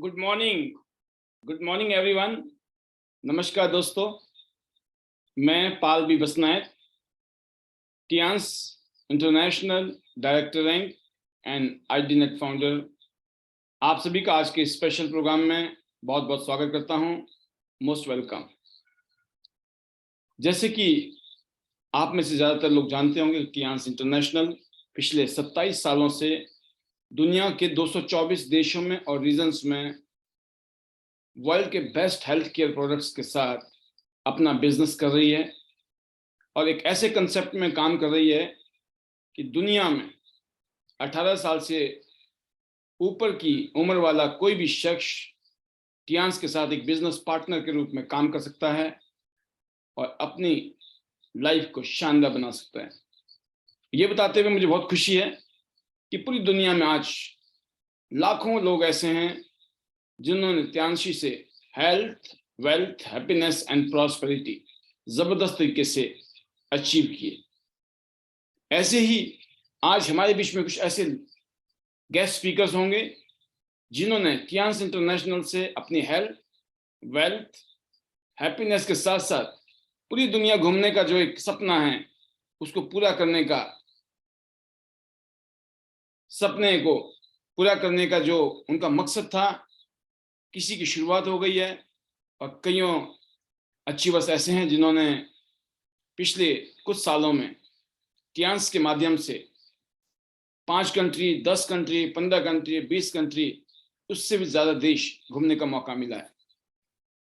Good morning everyone. नमस्कार दोस्तों, मैं Pal B Basnayak, Tiens international director rank and ID net founder. आप सभी का आज के स्पेशल प्रोग्राम में बहुत बहुत स्वागत करता हूं। Most welcome. जैसे कि आप में से ज़्यादातर लोग जानते होंगे, टियांस इंटरनेशनल पिछले 27 सालों से दुनिया के 224 देशों में और रीजन्स में वर्ल्ड के बेस्ट हेल्थ केयर प्रोडक्ट्स के साथ अपना बिजनेस कर रही है और एक ऐसे कंसेप्ट में काम कर रही है कि दुनिया में 18 साल से ऊपर की उम्र वाला कोई भी शख्स टियांस के साथ एक बिजनेस पार्टनर के रूप में काम कर सकता है और अपनी लाइफ को शानदार बना सकता है। ये बताते हुए मुझे बहुत खुशी है कि पूरी दुनिया में आज लाखों लोग ऐसे हैं जिन्होंने टियांसी से health, wealth, happiness and prosperity जबरदस्त तरीके से अचीव किए। ऐसे ही आज हमारे बीच में कुछ ऐसे गेस्ट स्पीकर्स होंगे जिन्होंने टियांस इंटरनेशनल से अपनी हेल्थ, वेल्थ, हैप्पीनेस के साथ साथ पूरी दुनिया घूमने का जो एक सपना है उसको पूरा करने का, सपने को पूरा करने का जो उनका मकसद था, किसी की शुरुआत हो गई है और कईयों अचीवर्स ऐसे हैं जिन्होंने पिछले कुछ सालों में टियांस के माध्यम से 5 कंट्री, 10 कंट्री, 15 कंट्री, 20 कंट्री, उससे भी ज़्यादा देश घूमने का मौका मिला है।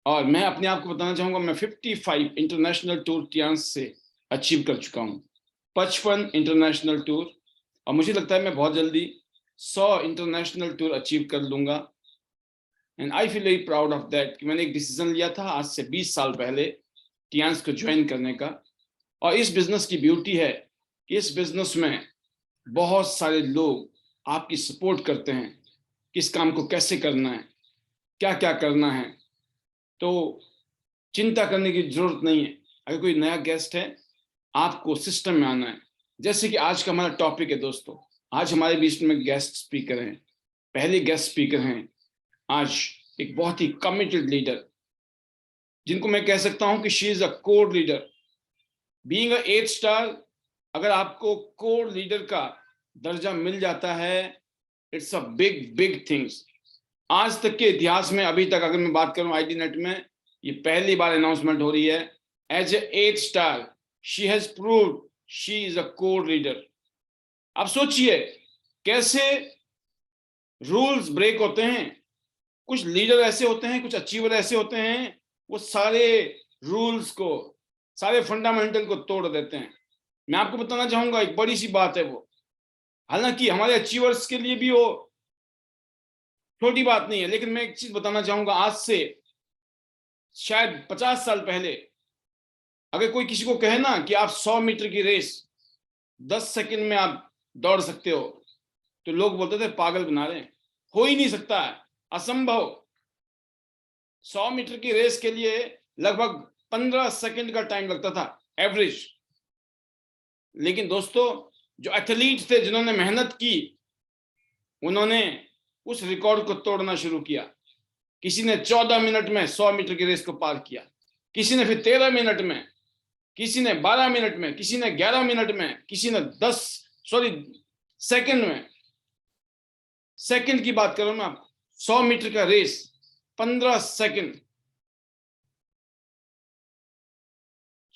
और मैं अपने आप को बताना चाहूँगा, मैं 55 इंटरनेशनल टूर टियांस से अचीव कर चुका हूँ, 55 इंटरनेशनल टूर, और मुझे लगता है मैं बहुत जल्दी 100 इंटरनेशनल टूर अचीव कर लूँगा। And I feel very proud of that कि मैंने एक डिसीजन लिया था आज से 20 साल पहले टियांस को ज्वाइन करने का। और इस बिजनेस की ब्यूटी है कि इस बिजनेस में बहुत सारे लोग आपकी सपोर्ट करते हैं, किस काम को कैसे करना है, क्या क्या करना है, तो चिंता करने की जरूरत नहीं है। अगर कोई नया गेस्ट है, आपको सिस्टम में आना है। जैसे कि आज का हमारा टॉपिक है दोस्तों, आज हमारे बीच में गेस्ट स्पीकर हैं। पहले गेस्ट स्पीकर हैं आज एक बहुत ही कमिटेड लीडर, जिनको मैं कह सकता हूं कि she is a core leader. Being a 8 star, अगर आपको कोर लीडर का दर्जा मिल जाता है, it's a big big things. आज तक के इतिहास में अभी तक अगर मैं बात करूं आईडी नेट में, ये पहली बार अनाउंसमेंट हो रही है। As a 8 star she has proved she is a core leader. अब सोचिए कैसे रूल्स ब्रेक होते हैं। कुछ लीडर ऐसे होते हैं, कुछ अचीवर ऐसे होते हैं, वो सारे रूल्स को, सारे फंडामेंटल को तोड़ देते हैं। मैं आपको बताना चाहूंगा एक बड़ी सी बात है वो, हालांकि हमारे अचीवर्स के लिए भी वो छोटी बात नहीं है, लेकिन मैं एक चीज बताना चाहूंगा। आज से शायद 50 साल पहले अगर कोई किसी को कहे ना कि आप 100 मीटर की रेस 10 सेकंड में आप दौड़ सकते हो, तो लोग बोलते थे पागल बना रहे हैं, हो ही नहीं सकता है, असंभव। 100 मीटर की रेस के लिए लगभग 15 सेकंड का टाइम लगता था एवरेज। लेकिन दोस्तों, जो एथलीट थे जिन्होंने मेहनत की, उन्होंने उस रिकॉर्ड को तोड़ना शुरू किया। किसी ने 14 मिनट में 100 मीटर की रेस को पार किया, किसी ने फिर 13 मिनट में, किसी ने 12 मिनट में, किसी ने 11 मिनट में, किसी ने सेकंड में। सेकंड की बात करूं मैं आपको, 100 मीटर का रेस 15 सेकंड।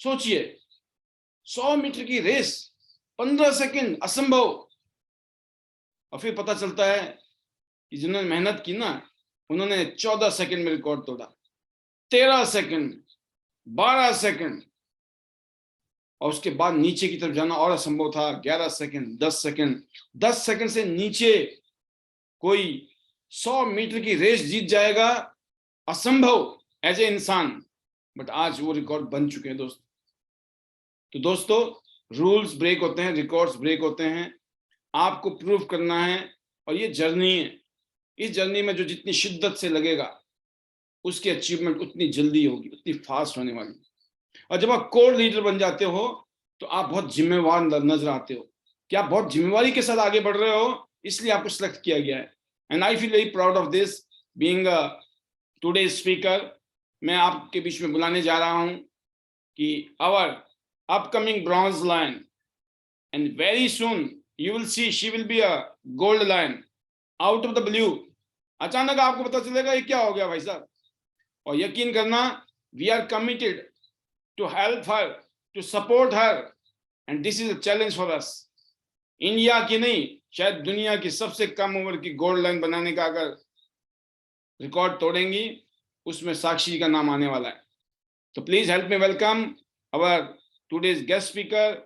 सोचिए 100 मीटर की रेस 15 सेकंड, असंभव। और फिर पता चलता है कि जिन्होंने मेहनत की ना, उन्होंने 14 सेकंड में रिकॉर्ड तोड़ा, 13 सेकंड, 12 सेकंड, और उसके बाद नीचे की तरफ जाना और असंभव था। 11 सेकंड, 10 सेकंड, 10 सेकंड से नीचे कोई 100 मीटर की रेस जीत जाएगा, असंभव एज ए इंसान। बट आज वो रिकॉर्ड बन चुके हैं दोस्तों। तो दोस्तों, रूल्स ब्रेक होते हैं, रिकॉर्ड्स ब्रेक होते हैं, आपको प्रूव करना है। और ये जर्नी है, इस जर्नी में जो जितनी शिद्दत से लगेगा, उसकी अचीवमेंट उतनी जल्दी होगी, उतनी फास्ट होने वाली। और जब आप कोर लीडर बन जाते हो तो आप बहुत जिम्मेवार नजर आते हो कि आप बहुत जिम्मेवारी के साथ आगे बढ़ रहे हो, इसलिए आपको सिलेक्ट किया गया है। And I feel very proud of this being today speaker, मैं आपके बीच में बुलाने जा रहा हूं कि our upcoming bronze lion, and very soon you will see she will be a gold lion out of the blue. अचानक आपको पता चलेगा ये क्या हो गया भाई साहब, और यकीन करना we are committed to help her, to support her, and this is a challenge for us. India की नहीं, शायद दुनिया की सबसे कम उम्र की गोल्ड लाइन बनाने का अगर रिकॉर्ड तोड़ेंगी, उसमें साक्षी जी का नाम आने वाला है। तो please help me welcome our today's guest speaker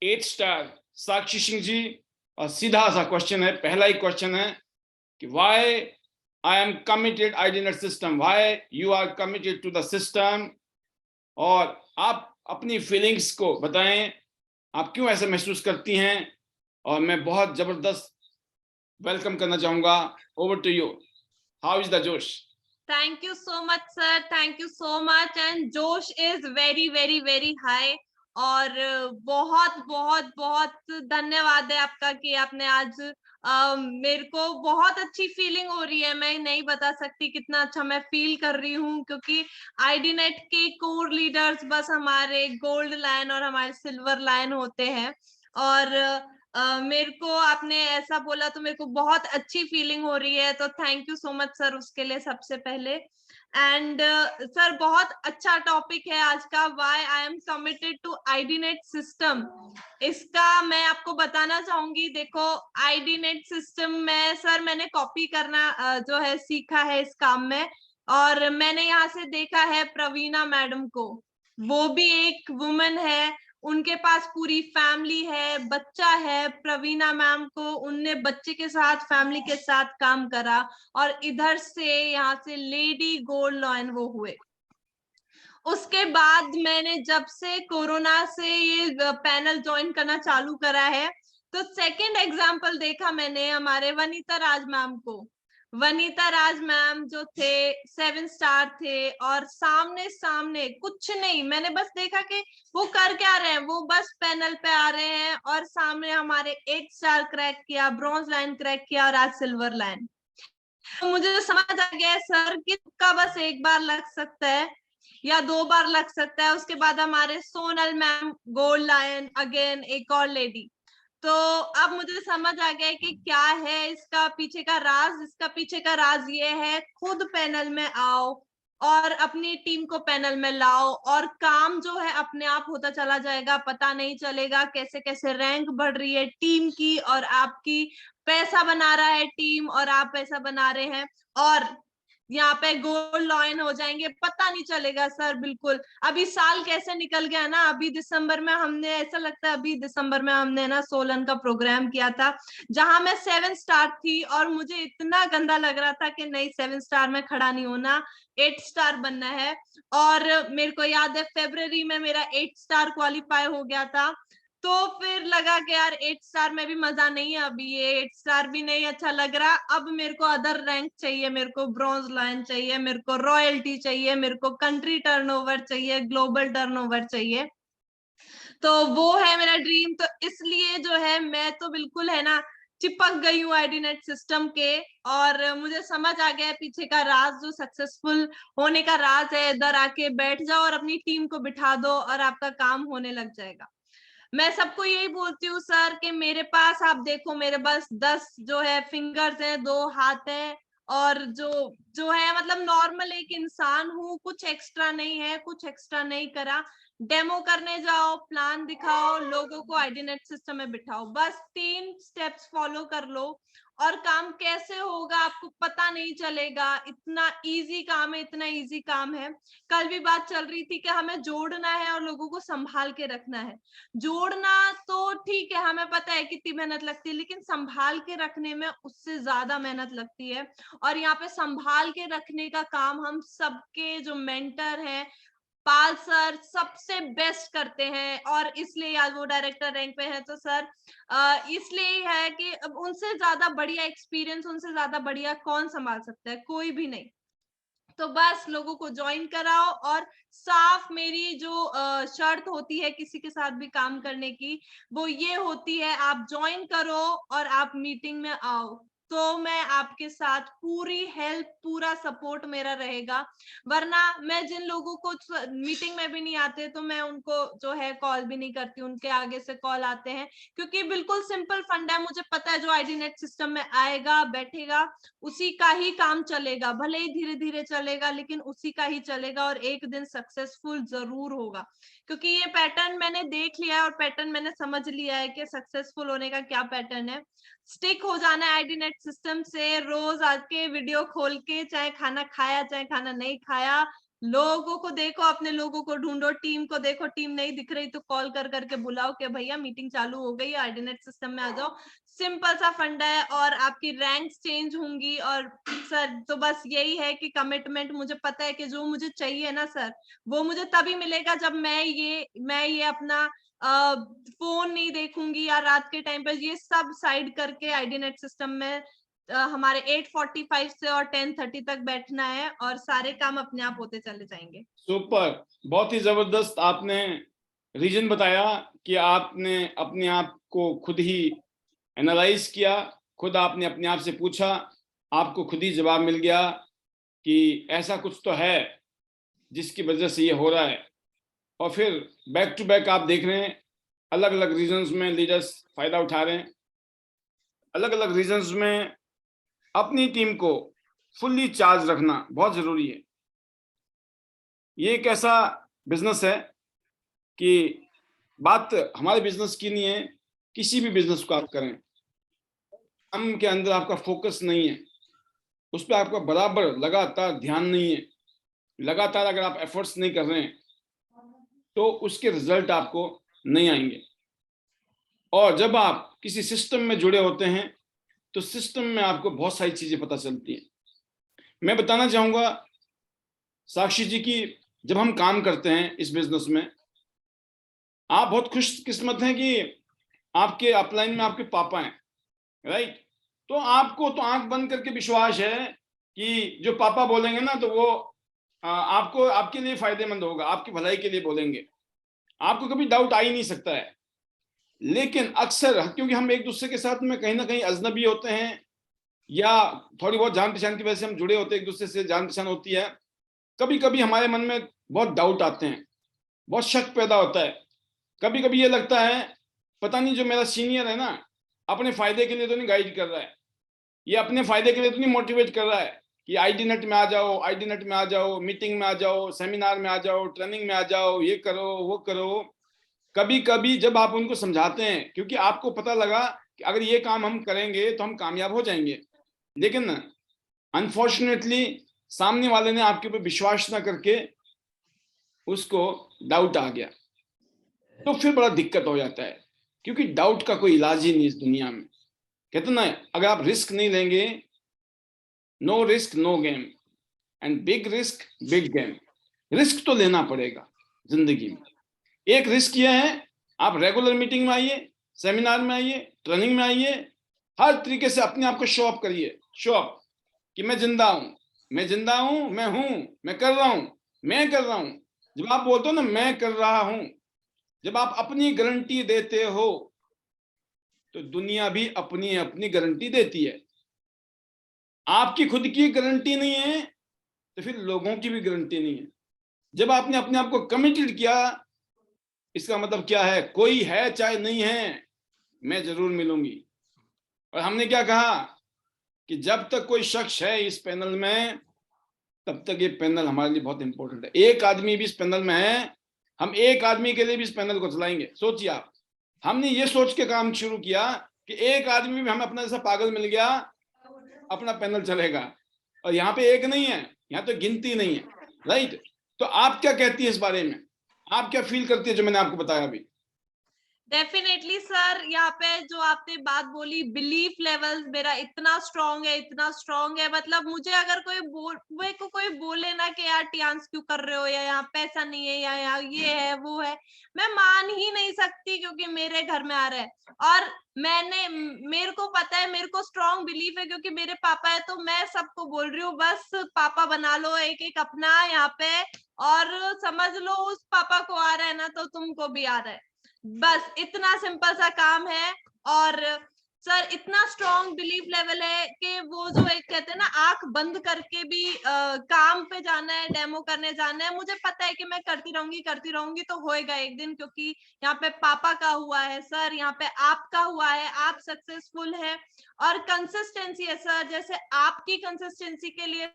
8 star Sakshi Singh ji. और सीधा सा क्वेश्चन है, पहला ही क्वेश्चन है कि why I am committed IDNet system, why you are committed to the system, और आप अपनी फीलिंग्स को बताएं, आप क्यों ऐसा महसूस करती हैं। और मैं बहुत जबरदस्त वेलकम करना चाहूंगा। Over to you, how is the josh? Thank you so much, sir. Thank you so much. And जोश is very, very, very high. और बहुत बहुत बहुत धन्यवाद है आपका कि आपने आज मेरे को बहुत अच्छी फीलिंग हो रही है। मैं नहीं बता सकती कितना अच्छा मैं फील कर रही हूँ, क्योंकि आईडीनेट के कोर लीडर्स बस हमारे गोल्ड लाइन और हमारे सिल्वर लाइन होते हैं। और मेरे को आपने ऐसा बोला तो मेरे को बहुत अच्छी फीलिंग हो रही है। तो thank you so much sir उसके लिए सबसे पहले। एंड सर बहुत अच्छा टॉपिक है आज का, why I am committed to IDNet system. इसका मैं आपको बताना चाहूंगी। देखो, आईडीनेट सिस्टम में सर मैंने कॉपी करना जो है सीखा है इस काम में। और मैंने यहाँ से देखा है प्रवीणा मैडम को, वो भी एक वुमन है, उनके पास पूरी फैमिली है, बच्चा है। प्रवीणा मैम को उनने बच्चे के साथ फैमिली के साथ काम करा और इधर से यहाँ से लेडी गोल्ड लॉयन वो हुए। उसके बाद मैंने जब से कोरोना से ये पैनल ज्वाइन करना चालू करा है, तो सेकंड एग्जांपल देखा मैंने हमारे वनीता राज मैम को। वनीता राज मैम जो थे 7 स्टार थे, और सामने सामने कुछ नहीं, मैंने बस देखा कि वो कर क्या रहे हैं। वो बस पैनल पे आ रहे हैं और सामने हमारे 8 स्टार क्रैक किया, ब्रॉन्ज लाइन क्रैक किया और आज सिल्वर लाइन। तो मुझे समझ आ गया सर कि तुक्का बस एक बार लग सकता है या 2 बार लग सकता है। उसके बाद हमारे Sonal ma'am gold lion, again एक और लेडी। तो अब मुझे समझ आ गया है कि क्या है इसका पीछे का राज। इसका पीछे का राज ये है, खुद पैनल में आओ और अपनी टीम को पैनल में लाओ, और काम जो है अपने आप होता चला जाएगा। पता नहीं चलेगा कैसे कैसे रैंक बढ़ रही है टीम की और आपकी, पैसा बना रहा है टीम और आप पैसा बना रहे हैं, और यहाँ पे गोल्ड लॉयन हो जाएंगे, पता नहीं चलेगा सर। बिल्कुल, अभी साल कैसे निकल गया ना। अभी दिसंबर में हमने, ऐसा लगता है अभी दिसंबर में हमने ना सोलन का प्रोग्राम किया था, जहां मैं 7 स्टार थी और मुझे इतना गंदा लग रहा था कि नहीं, 7 स्टार में खड़ा नहीं होना, 8 स्टार बनना है। और मेरे को याद है फरवरी में मेरा 8 स्टार क्वालिफाई हो गया था। तो फिर लगा कि यार 8 स्टार में भी मजा नहीं है, अभी ये 8 स्टार भी नहीं अच्छा लग रहा। अब मेरे को अदर रैंक चाहिए, मेरे को ब्रॉन्ज लाइन चाहिए, मेरे को रॉयल्टी चाहिए, मेरे को कंट्री टर्नओवर चाहिए, ग्लोबल टर्नओवर चाहिए। तो वो है मेरा ड्रीम। तो इसलिए जो है मैं तो बिल्कुल है ना चिपक गई हूँ आईडीनेट सिस्टम के। और मुझे समझ आ गया है पीछे का राज, जो सक्सेसफुल होने का राज है। इधर आके बैठ जाओ और अपनी टीम को बिठा दो और आपका काम होने लग जाएगा। मैं सबको यही बोलती हूँ सर कि मेरे पास आप देखो, मेरे पास 10 जो है फिंगर्स हैं, 2 हाथ हैं, और जो जो है मतलब नॉर्मल एक इंसान हूँ, कुछ एक्स्ट्रा नहीं है, कुछ एक्स्ट्रा नहीं करा। डेमो करने जाओ, प्लान दिखाओ, लोगों को आईडीनेट सिस्टम में बिठाओ, बस 3 स्टेप्स फॉलो कर लो और काम कैसे होगा आपको पता नहीं चलेगा। इतना इजी काम है, इतना इजी काम है। कल भी बात चल रही थी कि हमें जोड़ना है और लोगों को संभाल के रखना है। जोड़ना तो ठीक है, हमें पता है कितनी मेहनत लगती है, लेकिन संभाल के रखने में उससे ज्यादा मेहनत लगती है। और यहाँ पे संभाल के रखने का काम हम सबके जो मेंटर हैं, पाल सर, सबसे बेस्ट करते हैं। और इसलिए आज वो डायरेक्टर रैंक पे है। तो सर इसलिए है कि अब उनसे ज्यादा बढ़िया एक्सपीरियंस, उनसे ज्यादा बढ़िया कौन संभाल सकता है, कोई भी नहीं। तो बस लोगों को ज्वाइन कराओ। और साफ मेरी जो शर्त होती है किसी के साथ भी काम करने की, वो ये होती है, आप ज्वाइन करो और आप मीटिंग में आओ। तो मैं आपके साथ पूरी हेल्प, पूरा सपोर्ट मेरा रहेगा। वरना मैं जिन लोगों को मीटिंग में भी नहीं आते तो मैं उनको जो है कॉल भी नहीं करती, उनके आगे से कॉल आते हैं, क्योंकि बिल्कुल सिंपल फंड है। मुझे पता है जो आईडीनेट सिस्टम में आएगा, बैठेगा, उसी का ही काम चलेगा, भले ही धीरे धीरे चलेगा लेकिन उसी का ही चलेगा और एक दिन सक्सेसफुल जरूर होगा। क्योंकि ये पैटर्न मैंने देख लिया है और पैटर्न मैंने समझ लिया है कि सक्सेसफुल होने का क्या पैटर्न है। स्टिक हो जाना है आईडीनेट सिस्टम से, रोज आके वीडियो खोल के, चाहे खाना खाया चाहे खाना नहीं खाया, लोगों को देखो, अपने लोगों को ढूंढो, टीम को देखो, टीम नहीं दिख रही तो कॉल कर करके बुलाओ कि भैया मीटिंग चालू हो गई है, आईडीनेट सिस्टम में आ जाओ। सिंपल सा फंडा है और आपकी रैंक्स चेंज होंगी। और सर तो बस यही है कि कमिटमेंट, मुझे पता है कि जो मुझे चाहिए ना सर, वो मुझे तभी मिलेगा जब मैं ये अपना फोन नहीं देखूंगी या रात के टाइम पर ये सब साइड करके आईडीनेट सिस्टम में हमारे 8:45 से और 10:30 तक बैठना है और सारे काम अपने आप होते चले जाएंगे। सुपर, बहुत ही जबरदस्त आपने रीजन बताया कि आपने अपने आप को खुद ही एनालाइज किया, खुद आपने अपने आप से पूछा, आपको खुद ही जवाब मिल गया कि ऐसा कुछ तो है जिसकी वजह से ये हो रहा है। और फिर बैक टू बैक आप देख रहे हैं अलग अलग रीजन्स में लीडर्स फायदा उठा रहे हैं, अलग अलग रीजन्स में अपनी टीम को फुल्ली चार्ज रखना बहुत जरूरी है। ये एक ऐसा बिजनेस है कि बात हमारे बिजनेस की नहीं है, किसी भी बिजनेस को आप करें, काम के अंदर आपका फोकस नहीं है, उस पर आपका बराबर लगातार ध्यान नहीं है, लगातार अगर आप एफर्ट्स नहीं कर रहे हैं तो उसके रिजल्ट आपको नहीं आएंगे। और जब आप किसी सिस्टम में जुड़े होते हैं तो सिस्टम में आपको बहुत सारी चीजें पता चलती हैं। मैं बताना चाहूंगा साक्षी जी की, जब हम काम करते हैं इस बिजनेस में, आप बहुत खुशकिस्मत हैं कि आपके अपलाइन में आपके पापा हैं, राइट? तो आपको तो आंख बंद करके विश्वास है कि जो पापा बोलेंगे ना तो वो आपको, आपके लिए फायदेमंद होगा, आपकी भलाई के लिए बोलेंगे, आपको कभी डाउट आ ही नहीं सकता है। लेकिन अक्सर क्योंकि हम एक दूसरे के साथ में कहीं ना कहीं अजनबी होते हैं या थोड़ी बहुत जान पहचान की वजह से हम जुड़े होते हैं, एक दूसरे से जान पहचान होती है, कभी कभी हमारे मन में बहुत डाउट आते हैं, बहुत शक पैदा होता है। कभी कभी ये लगता है पता नहीं जो मेरा सीनियर है ना अपने फायदे के लिए तो नहीं गाइड कर रहा है, ये अपने फायदे के लिए तो नहीं मोटिवेट कर रहा है कि आईडीनेट में आ जाओ, आईडीनेट में आ जाओ, मीटिंग में आ जाओ, सेमिनार में आ जाओ, ट्रेनिंग में आ जाओ, ये करो वो करो। कभी कभी जब आप उनको समझाते हैं, क्योंकि आपको पता लगा कि अगर ये काम हम करेंगे तो हम कामयाब हो जाएंगे, लेकिन अनफॉर्चुनेटली सामने वाले ने आपके ऊपर विश्वास ना करके उसको डाउट आ गया, तो फिर बड़ा दिक्कत हो जाता है, क्योंकि डाउट का कोई इलाज ही नहीं इस दुनिया में। कहते ना, अगर आप रिस्क नहीं लेंगे, no risk no game, and big risk big game. Risk तो लेना पड़ेगा जिंदगी में। एक रिस्क यह है, आप रेगुलर मीटिंग में आइए, सेमिनार में आइए, ट्रेनिंग में आइए, हर तरीके से अपने आप को शो अप करिए, शो अप कि मैं जिंदा हूं, मैं जिंदा हूं, मैं हूं, मैं कर रहा हूं, मैं कर रहा हूं। जब आप बोलते हो ना मैं कर रहा हूं, जब आप अपनी गारंटी देते हो तो दुनिया भी अपनी अपनी गारंटी देती है। आपकी खुद की गारंटी नहीं है तो फिर लोगों की भी गारंटी नहीं है। जब आपने अपने आप को कमिटेड किया, इसका मतलब क्या है, कोई है चाहे नहीं है, मैं जरूर मिलूंगी। और हमने क्या कहा कि जब तक कोई शख्स है इस पैनल में तब तक ये पैनल हमारे लिए बहुत इंपॉर्टेंट है। एक आदमी भी इस पैनल में है, हम एक आदमी के लिए भी इस पैनल को चलाएंगे। सोचिए आप, हमने ये सोच के काम शुरू किया कि एक आदमी भी हमें अपना जैसा पागल मिल गया, अपना पैनल चलेगा। और यहाँ पे एक नहीं है, यहाँ तो गिनती नहीं है, राइट? तो आप क्या कहती है इस बारे में, आप क्या फील करती है जो मैंने आपको बताया अभी? डेफिनेटली सर, यहाँ पे जो आपने बात बोली, बिलीफ लेवल मेरा इतना स्ट्रांग है, इतना स्ट्रांग है, मतलब मुझे अगर मेरे को कोई बोले ना कि यार डांस क्यों कर रहे हो, या यहाँ पैसा नहीं है, या यहाँ ये है वो है, मैं मान ही नहीं सकती, क्योंकि मेरे घर में आ रहा है। और मेरे को पता है, मेरे को स्ट्रांग बिलीफ है, क्योंकि मेरे पापा है, तो मैं सबको बोल रही हूँ बस पापा बना लो एक एक अपना यहाँ पे, और समझ लो उस पापा को आ रहा है ना तो तुमको भी आ रहा है। बस इतना सिंपल सा काम है। और सर इतना स्ट्रॉन्ग बिलीफ लेवल है कि वो जो एक कहते हैं ना आंख बंद करके भी काम पे जाना है, डेमो करने जाना है, मुझे पता है कि मैं करती रहूंगी तो होएगा एक दिन, क्योंकि यहाँ पे पापा का हुआ है सर, यहाँ पे आपका हुआ है, आप सक्सेसफुल है और कंसिस्टेंसी है सर। जैसे आपकी कंसिस्टेंसी के लिए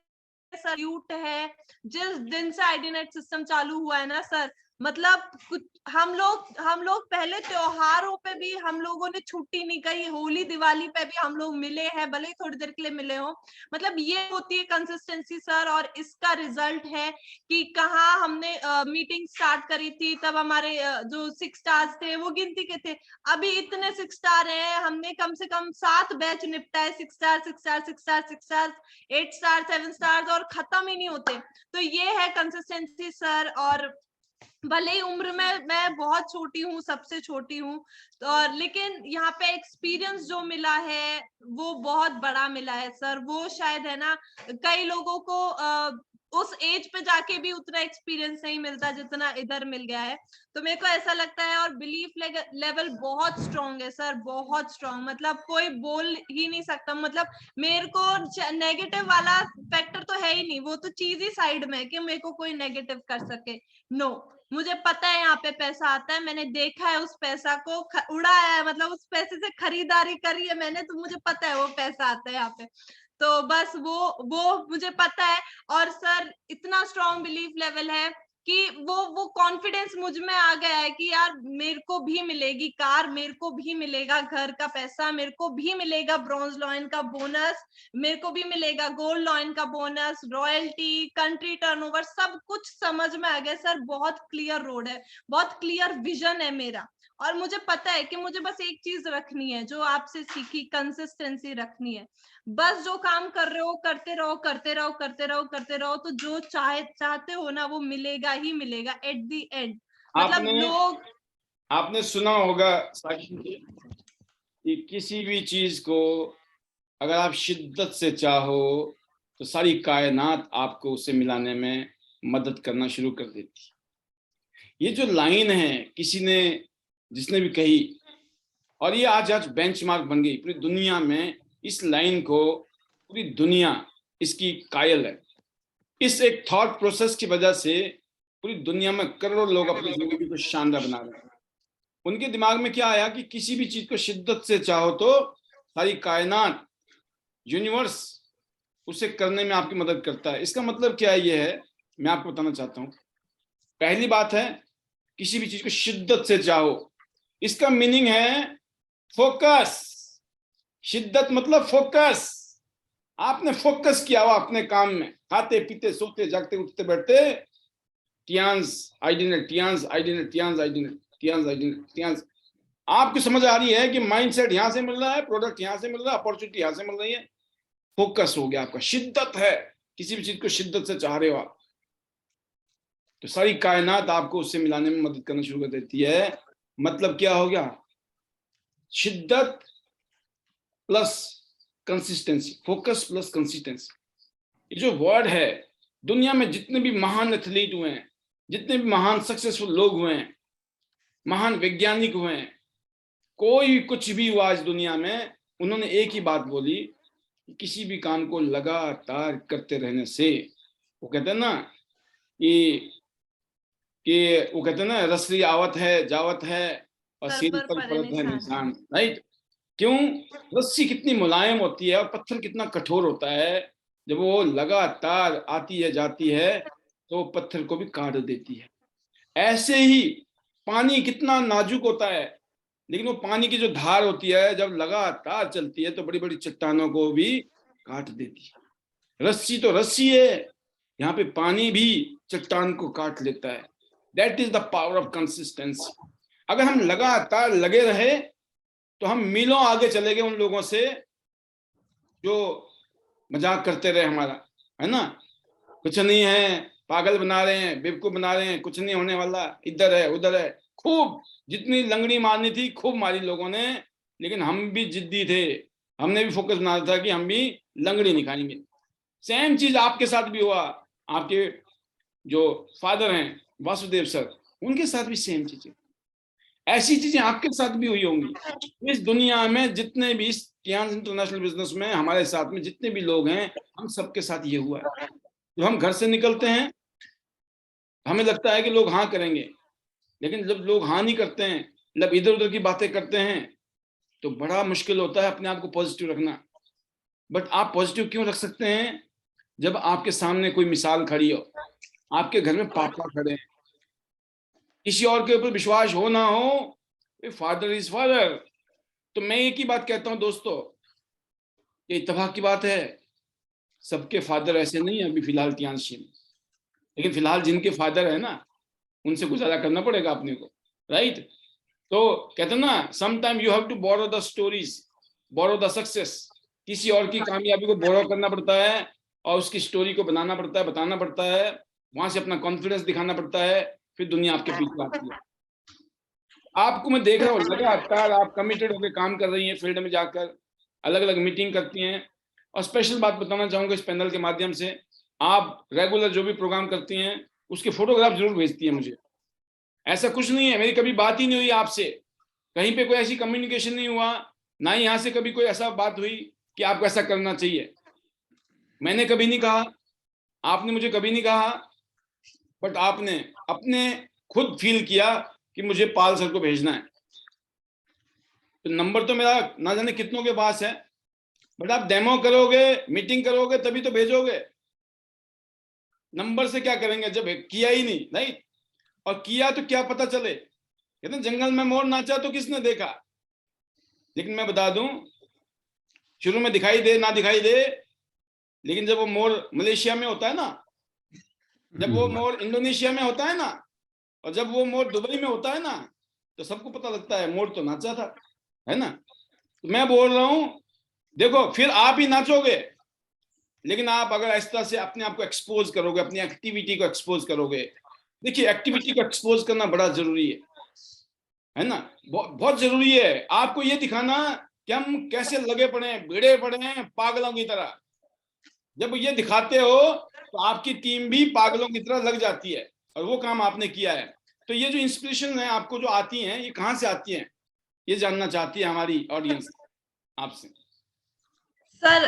सल्यूट है। जिस दिन से आईडीनेट सिस्टम चालू हुआ है ना सर, मतलब कुछ हम लोग पहले त्योहारों पे भी हम लोगों ने छुट्टी नहीं कही, होली दिवाली पे भी हम लोग मिले हैं, भले ही थोड़ी देर के लिए मिले हो। मतलब ये होती है कंसिस्टेंसी सर, और इसका रिजल्ट है कि कहाँ हमने मीटिंग स्टार्ट करी थी तब हमारे जो 6 स्टार्स थे वो गिनती के थे, अभी इतने 6 स्टार हैं, हमने कम से कम 7 बैच निपटा है, 6 star 6 star 6 star 6 star 8 star 7 star, और खत्म ही नहीं होते। तो ये है कंसिस्टेंसी सर। और भले ही उम्र में मैं बहुत छोटी हूँ, सबसे छोटी हूँ, और लेकिन यहाँ पे एक्सपीरियंस जो मिला है वो बहुत बड़ा मिला है सर। वो शायद है ना कई लोगों को उस एज पे जाके भी उतना एक्सपीरियंस नहीं मिलता जितना इधर मिल गया है। तो मेरे को ऐसा लगता है, और बिलीफ लेवल बहुत स्ट्रांग है सर, बहुत स्ट्रांग, मतलब कोई बोल ही नहीं सकता। मतलब मेरे को नेगेटिव वाला फैक्टर तो है ही नहीं, वो तो चीज ही साइड में है कि मेरे को कोई नेगेटिव कर सके। नो, मुझे पता है यहाँ पे पैसा आता है, मैंने देखा है उस पैसा को उड़ाया है, मतलब उस पैसे से खरीदारी करी है मैंने, तो मुझे पता है वो पैसा आता है यहाँ पे। तो बस वो मुझे पता है। और सर इतना स्ट्रॉन्ग बिलीफ लेवल है कि वो कॉन्फिडेंस मुझ में आ गया है कि यार मेरे को भी मिलेगी कार, मेरे को भी मिलेगा घर का पैसा, मेरे को भी मिलेगा ब्रॉन्ज लॉयन का बोनस, मेरे को भी मिलेगा गोल्ड लॉयन का बोनस, रॉयल्टी, कंट्री टर्नओवर, सब कुछ समझ में आ गया सर। बहुत क्लियर रोड है, बहुत क्लियर विजन है मेरा, और मुझे पता है कि मुझे बस एक चीज रखनी है जो आपसे सीखी, कंसिस्टेंसी रखनी है। बस जो काम कर रहे हो करते रहो, करते रहो, करते रहो, करते रहो, तो जो चाहते हो ना वो मिलेगा ही मिलेगा एट द एंड। मतलब आपने लोग आपने सुना होगा साक्षी जी, कि किसी भी चीज को अगर आप शिद्दत से चाहो तो सारी कायनात आपको उसे मिलाने में मदद करना शुरू कर देती। ये जो लाइन है किसी ने जिसने भी कही, और ये आज आज बेंचमार्क बन गई पूरी दुनिया में, इस लाइन को पूरी दुनिया इसकी कायल है। इस एक थॉट प्रोसेस की वजह से पूरी दुनिया में करोड़ों लोग अपनी जिंदगी को शानदार बना रहे हैं। उनके दिमाग में क्या आया कि किसी भी चीज को शिद्दत से चाहो तो सारी कायनात, यूनिवर्स उसे करने में आपकी मदद करता है। इसका मतलब क्या है? ये है, मैं आपको बताना चाहता हूँ। पहली बात है, किसी भी चीज को शिद्दत से चाहो, इसका मीनिंग है फोकस। शिद्दत मतलब फोकस। आपने फोकस किया हुआ अपने काम में, खाते पीते सोते जागते उठते बैठते, Tiens आइडिनेट, Tiens आइडिनेट, Tiens आइडिनेट, Tiens आइडिनेट, Tiens. आपको समझ आ रही है कि माइंडसेट यहां से मिल रहा है, प्रोडक्ट यहां से मिल रहा है, अपॉर्चुनिटी यहां से मिल रही है, फोकस हो गया आपका। शिद्दत है, किसी भी चीज को शिद्दत से चाह रहे हो आप, तो सारी कायनात आपको उससे मिलाने में मदद करना शुरू कर देती है। मतलब क्या हो गया? शिद्दत plus consistency, focus plus consistency. ये जो वर्ड है, दुनिया में जितने भी महान एथलीट हुए हैं, जितने भी महान सक्सेसफुल लोग हुए हैं, महान वैज्ञानिक हुए हैं, कोई कुछ भी हुआ इस दुनिया में, उन्होंने एक ही बात बोली कि किसी भी काम को लगातार करते रहने से, वो कहते हैं ना कि वो कहते हैं ना, रसरी आवत है जावत है और सर सिर पर पर पड़े पड़त है निशान। निशान। राइट? क्यों? रस्सी कितनी मुलायम होती है और पत्थर कितना कठोर होता है, जब वो लगातार आती है जाती है तो पत्थर को भी काट देती है। ऐसे ही पानी कितना नाजुक होता है, लेकिन वो पानी की जो धार होती है जब लगातार चलती है तो बड़ी बड़ी चट्टानों को भी काट देती है। रस्सी तो रस्सी है, यहाँ पे पानी भी चट्टान को काट लेता है। That is the power of consistency. अगर हम लगातार लगे रहे तो हम मीलों आगे चले गए उन लोगों से जो मजाक करते रहे हमारा, है ना, कुछ नहीं है, पागल बना रहे हैं, बेवकूफ बना रहे हैं, कुछ नहीं होने वाला, इधर है उधर है। खूब जितनी लंगड़ी मारनी थी खूब मारी लोगों ने, लेकिन हम भी जिद्दी थे, हमने भी फोकस बनाया था कि हम भी लंगड़ी नहीं खाएंगे। सेम चीज आपके साथ भी हुआ। आपके जो फादर हैं वासुदेव सर, उनके साथ भी सेम चीज है। ऐसी चीजें आपके साथ भी हुई होंगी। इस दुनिया में जितने भी इस टियांस इंटरनेशनल बिजनेस में हमारे साथ में जितने भी लोग हैं, हम सबके साथ ये हुआ है। जब हम घर से निकलते हैं हमें लगता है कि लोग हाँ करेंगे, लेकिन जब लोग हाँ नहीं करते हैं, जब इधर उधर की बातें करते हैं, तो बड़ा मुश्किल होता है अपने आप को पॉजिटिव रखना। बट आप पॉजिटिव क्यों रख सकते हैं? जब आपके सामने कोई मिसाल खड़ी हो, आपके घर में पापा खड़े हैं, किसी और के ऊपर विश्वास हो ना हो, फादर इज फादर। तो मैं एक ही बात कहता हूं दोस्तों, ये इत्तेफाक की बात है, सबके फादर ऐसे नहीं है अभी फिलहाल टियांशी में, लेकिन फिलहाल जिनके फादर है ना, उनसे गुजारा करना पड़ेगा अपने को, राइट? तो कहते हैं ना, some time you have to borrow the stories, borrow the success. किसी और की कामयाबी को बोरो करना पड़ता है और उसकी स्टोरी को बनाना पड़ता है, बताना पड़ता है, वहां से अपना कॉन्फिडेंस दिखाना पड़ता है, फिर दुनिया आपके पीछे आती है। आपको मैं देख रहा हूँ लगातार आप कमिटेड होकर काम कर रही हैं, फील्ड में जाकर अलग अलग मीटिंग करती हैं। और स्पेशल बात बताना चाहूंगा इस पैनल के माध्यम से, आप रेगुलर जो भी प्रोग्राम करती हैं उसके फोटोग्राफ जरूर भेजती हैं मुझे। ऐसा कुछ नहीं है मेरी कभी बात ही नहीं हुई आपसे, कहीं पे कोई ऐसी कम्युनिकेशन नहीं हुआ, ना ही यहाँ से कभी कोई ऐसा बात हुई कि आपको ऐसा करना चाहिए। मैंने कभी नहीं कहा, आपने मुझे कभी नहीं कहा, बट आपने अपने खुद फील किया कि मुझे पाल सर को भेजना है। तो नंबर तो मेरा ना जाने कितनों के पास है, बट आप डेमो करोगे, मीटिंग करोगे तभी तो भेजोगे। नंबर से क्या करेंगे जब किया ही नहीं, नहीं? और किया तो क्या पता चले, कहते जंगल में मोर नाचा तो किसने देखा। लेकिन मैं बता दूं, शुरू में दिखाई दे ना दिखाई दे, लेकिन जब वो मोर मलेशिया में होता है ना, जब वो मोर इंडोनेशिया में होता है ना, और जब वो मोर दुबई में होता है ना, तो सबको पता लगता है मोर तो नाचा था, है ना? तो मैं बोल रहा हूं, देखो फिर आप ही नाचोगे, लेकिन आप अगर इस तरह से अपने आप को एक्सपोज करोगे, अपनी एक्टिविटी को एक्सपोज करोगे। देखिए एक्टिविटी को एक्सपोज करना बड़ा जरूरी है ना? बहुत जरूरी है आपको ये दिखाना कि हम कैसे लगे पड़े हैं, भिड़े पड़े हैं पागलों की तरह। जब ये दिखाते हो तो आपकी टीम भी पागलों की तरह लग जाती है, और वो काम आपने किया है। तो ये जो इंस्पिरेशन है आपको जो आती हैं, ये कहाँ से आती हैं, ये जानना चाहती है हमारी ऑडियंस आपसे। सर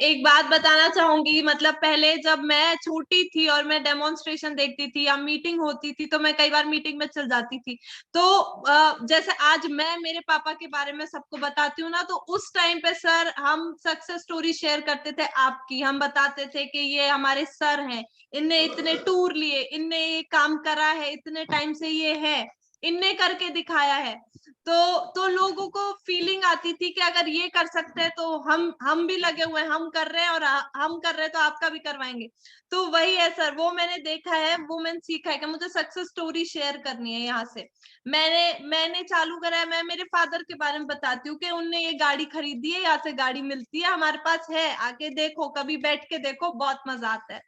एक बात बताना चाहूंगी, मतलब पहले जब मैं छोटी थी और मैं डेमोन्स्ट्रेशन देखती थी या मीटिंग होती थी, तो मैं कई बार मीटिंग में चल जाती थी। तो जैसे आज मैं मेरे पापा के बारे में सबको बताती हूँ ना, तो उस टाइम पे सर हम सक्सेस स्टोरी शेयर करते थे आपकी, हम बताते थे कि ये हमारे सर हैं, इनने इतने टूर लिए, इनने ये काम करा है, इतने टाइम से ये है, इनने करके दिखाया है। तो लोगों को फीलिंग आती थी कि अगर ये कर सकते हैं तो हम भी लगे हुए हैं, हम कर रहे हैं, और हम कर रहे हैं तो आपका भी करवाएंगे। तो वही है सर, वो मैंने देखा है, वो मैंने सीखा है कि मुझे सक्सेस स्टोरी शेयर करनी है। यहाँ से मैंने चालू करा है। मैं मेरे फादर के बारे में बताती हूँ कि उनने ये गाड़ी खरीदी है, यहाँ से गाड़ी मिलती है, हमारे पास है, आके देखो, कभी बैठ के देखो, बहुत मजा आता है।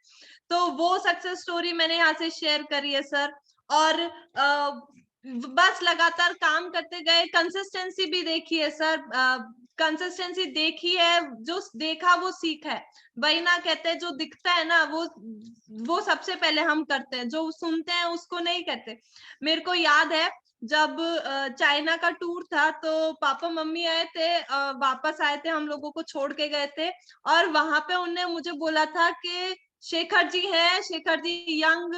तो वो सक्सेस स्टोरी मैंने यहाँ से शेयर करी है सर। और बस लगातार काम करते गए, कंसिस्टेंसी भी देखी है सर, कंसिस्टेंसी देखी है, जो देखा वो सीखा है। वही ना कहते हैं, जो दिखता है ना वो सबसे पहले हम करते हैं, जो सुनते हैं उसको नहीं करते। मेरे को याद है जब चाइना का टूर था, तो पापा मम्मी आए थे, वापस आए थे, हम लोगों को छोड़ के गए थे, और वहां पे उनने मुझे बोला था कि शेखर जी हैं, शेखर जी यंग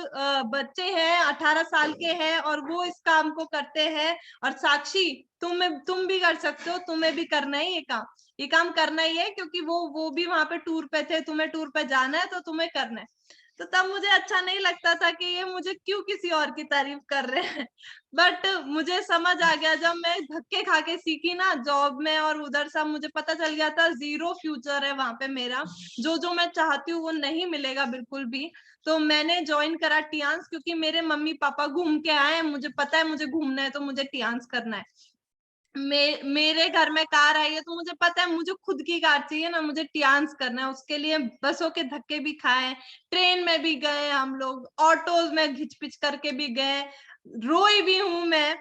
बच्चे हैं, 18 साल के हैं, और वो इस काम को करते हैं, और साक्षी तुम भी कर सकते हो, तुम्हें भी करना है ये काम करना ही है, क्योंकि वो भी वहां पे टूर पे थे, तुम्हें टूर पे जाना है तो तुम्हें करना है। तो तब मुझे अच्छा नहीं लगता था कि ये मुझे क्यों किसी और की तारीफ कर रहे हैं। बट मुझे समझ आ गया जब मैं धक्के खा के सीखी ना जॉब में, और उधर सब मुझे पता चल गया था जीरो फ्यूचर है वहां पे मेरा, जो मैं चाहती हूँ वो नहीं मिलेगा बिल्कुल भी। तो मैंने ज्वाइन करा टियांस, क्योंकि मेरे मम्मी पापा घूम के आए, मुझे पता है मुझे घूमना है, तो मुझे टियांस करना है। मेरे घर में कार आई है, तो मुझे पता है मुझे खुद की कार चाहिए ना, मुझे टियांस करना है। उसके लिए बसों के धक्के भी खाए, ट्रेन में भी गए हम लोग, ऑटोज में घिच पिच करके भी गए, रोई भी हूं मैं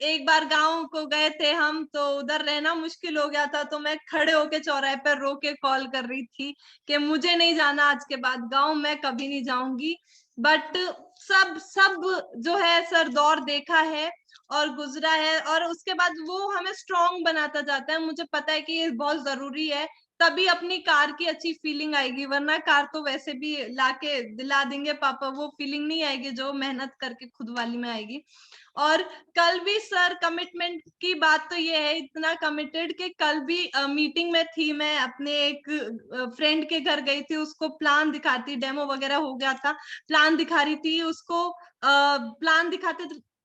एक बार गांव को गए थे हम, तो उधर रहना मुश्किल हो गया था, तो मैं खड़े होके चौराहे पर रो के कॉल कर रही थी कि मुझे नहीं जाना आज के बाद गांव, मैं कभी नहीं जाऊंगी। बट सब सब जो है सर दौर देखा है, और गुजरा है, और उसके बाद वो हमें स्ट्रांग बनाता जाता है। मुझे पता है कि ये बहुत जरूरी है, तभी अपनी कार की अच्छी फीलिंग आएगी, वरना कार तो वैसे भी लाके दिला देंगे पापा, वो फीलिंग नहीं आएगी जो मेहनत करके खुद वाली में आएगी। और कल भी सर कमिटमेंट की बात तो ये है, इतना कमिटेड कि कल भी मीटिंग में थी, मैं अपने एक फ्रेंड के घर गई थी, उसको प्लान दिखाती, डेमो वगैरह हो गया था, प्लान दिखा रही थी उसको, प्लान दिखाते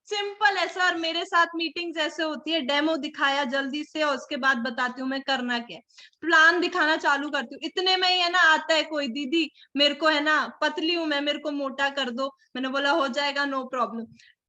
सिंपल है सर, मेरे साथ मीटिंग्स ऐसे होती है, डेमो दिखाया जल्दी से और उसके बाद बताती हूँ मैं करना क्या है, प्लान दिखाना चालू करती हूँ, इतने में ही है ना आता है कोई, दीदी मेरे को है ना, पतली हूं मैं, मेरे को मोटा कर दो। मैंने बोला हो जाएगा, नो प्रॉब्लम।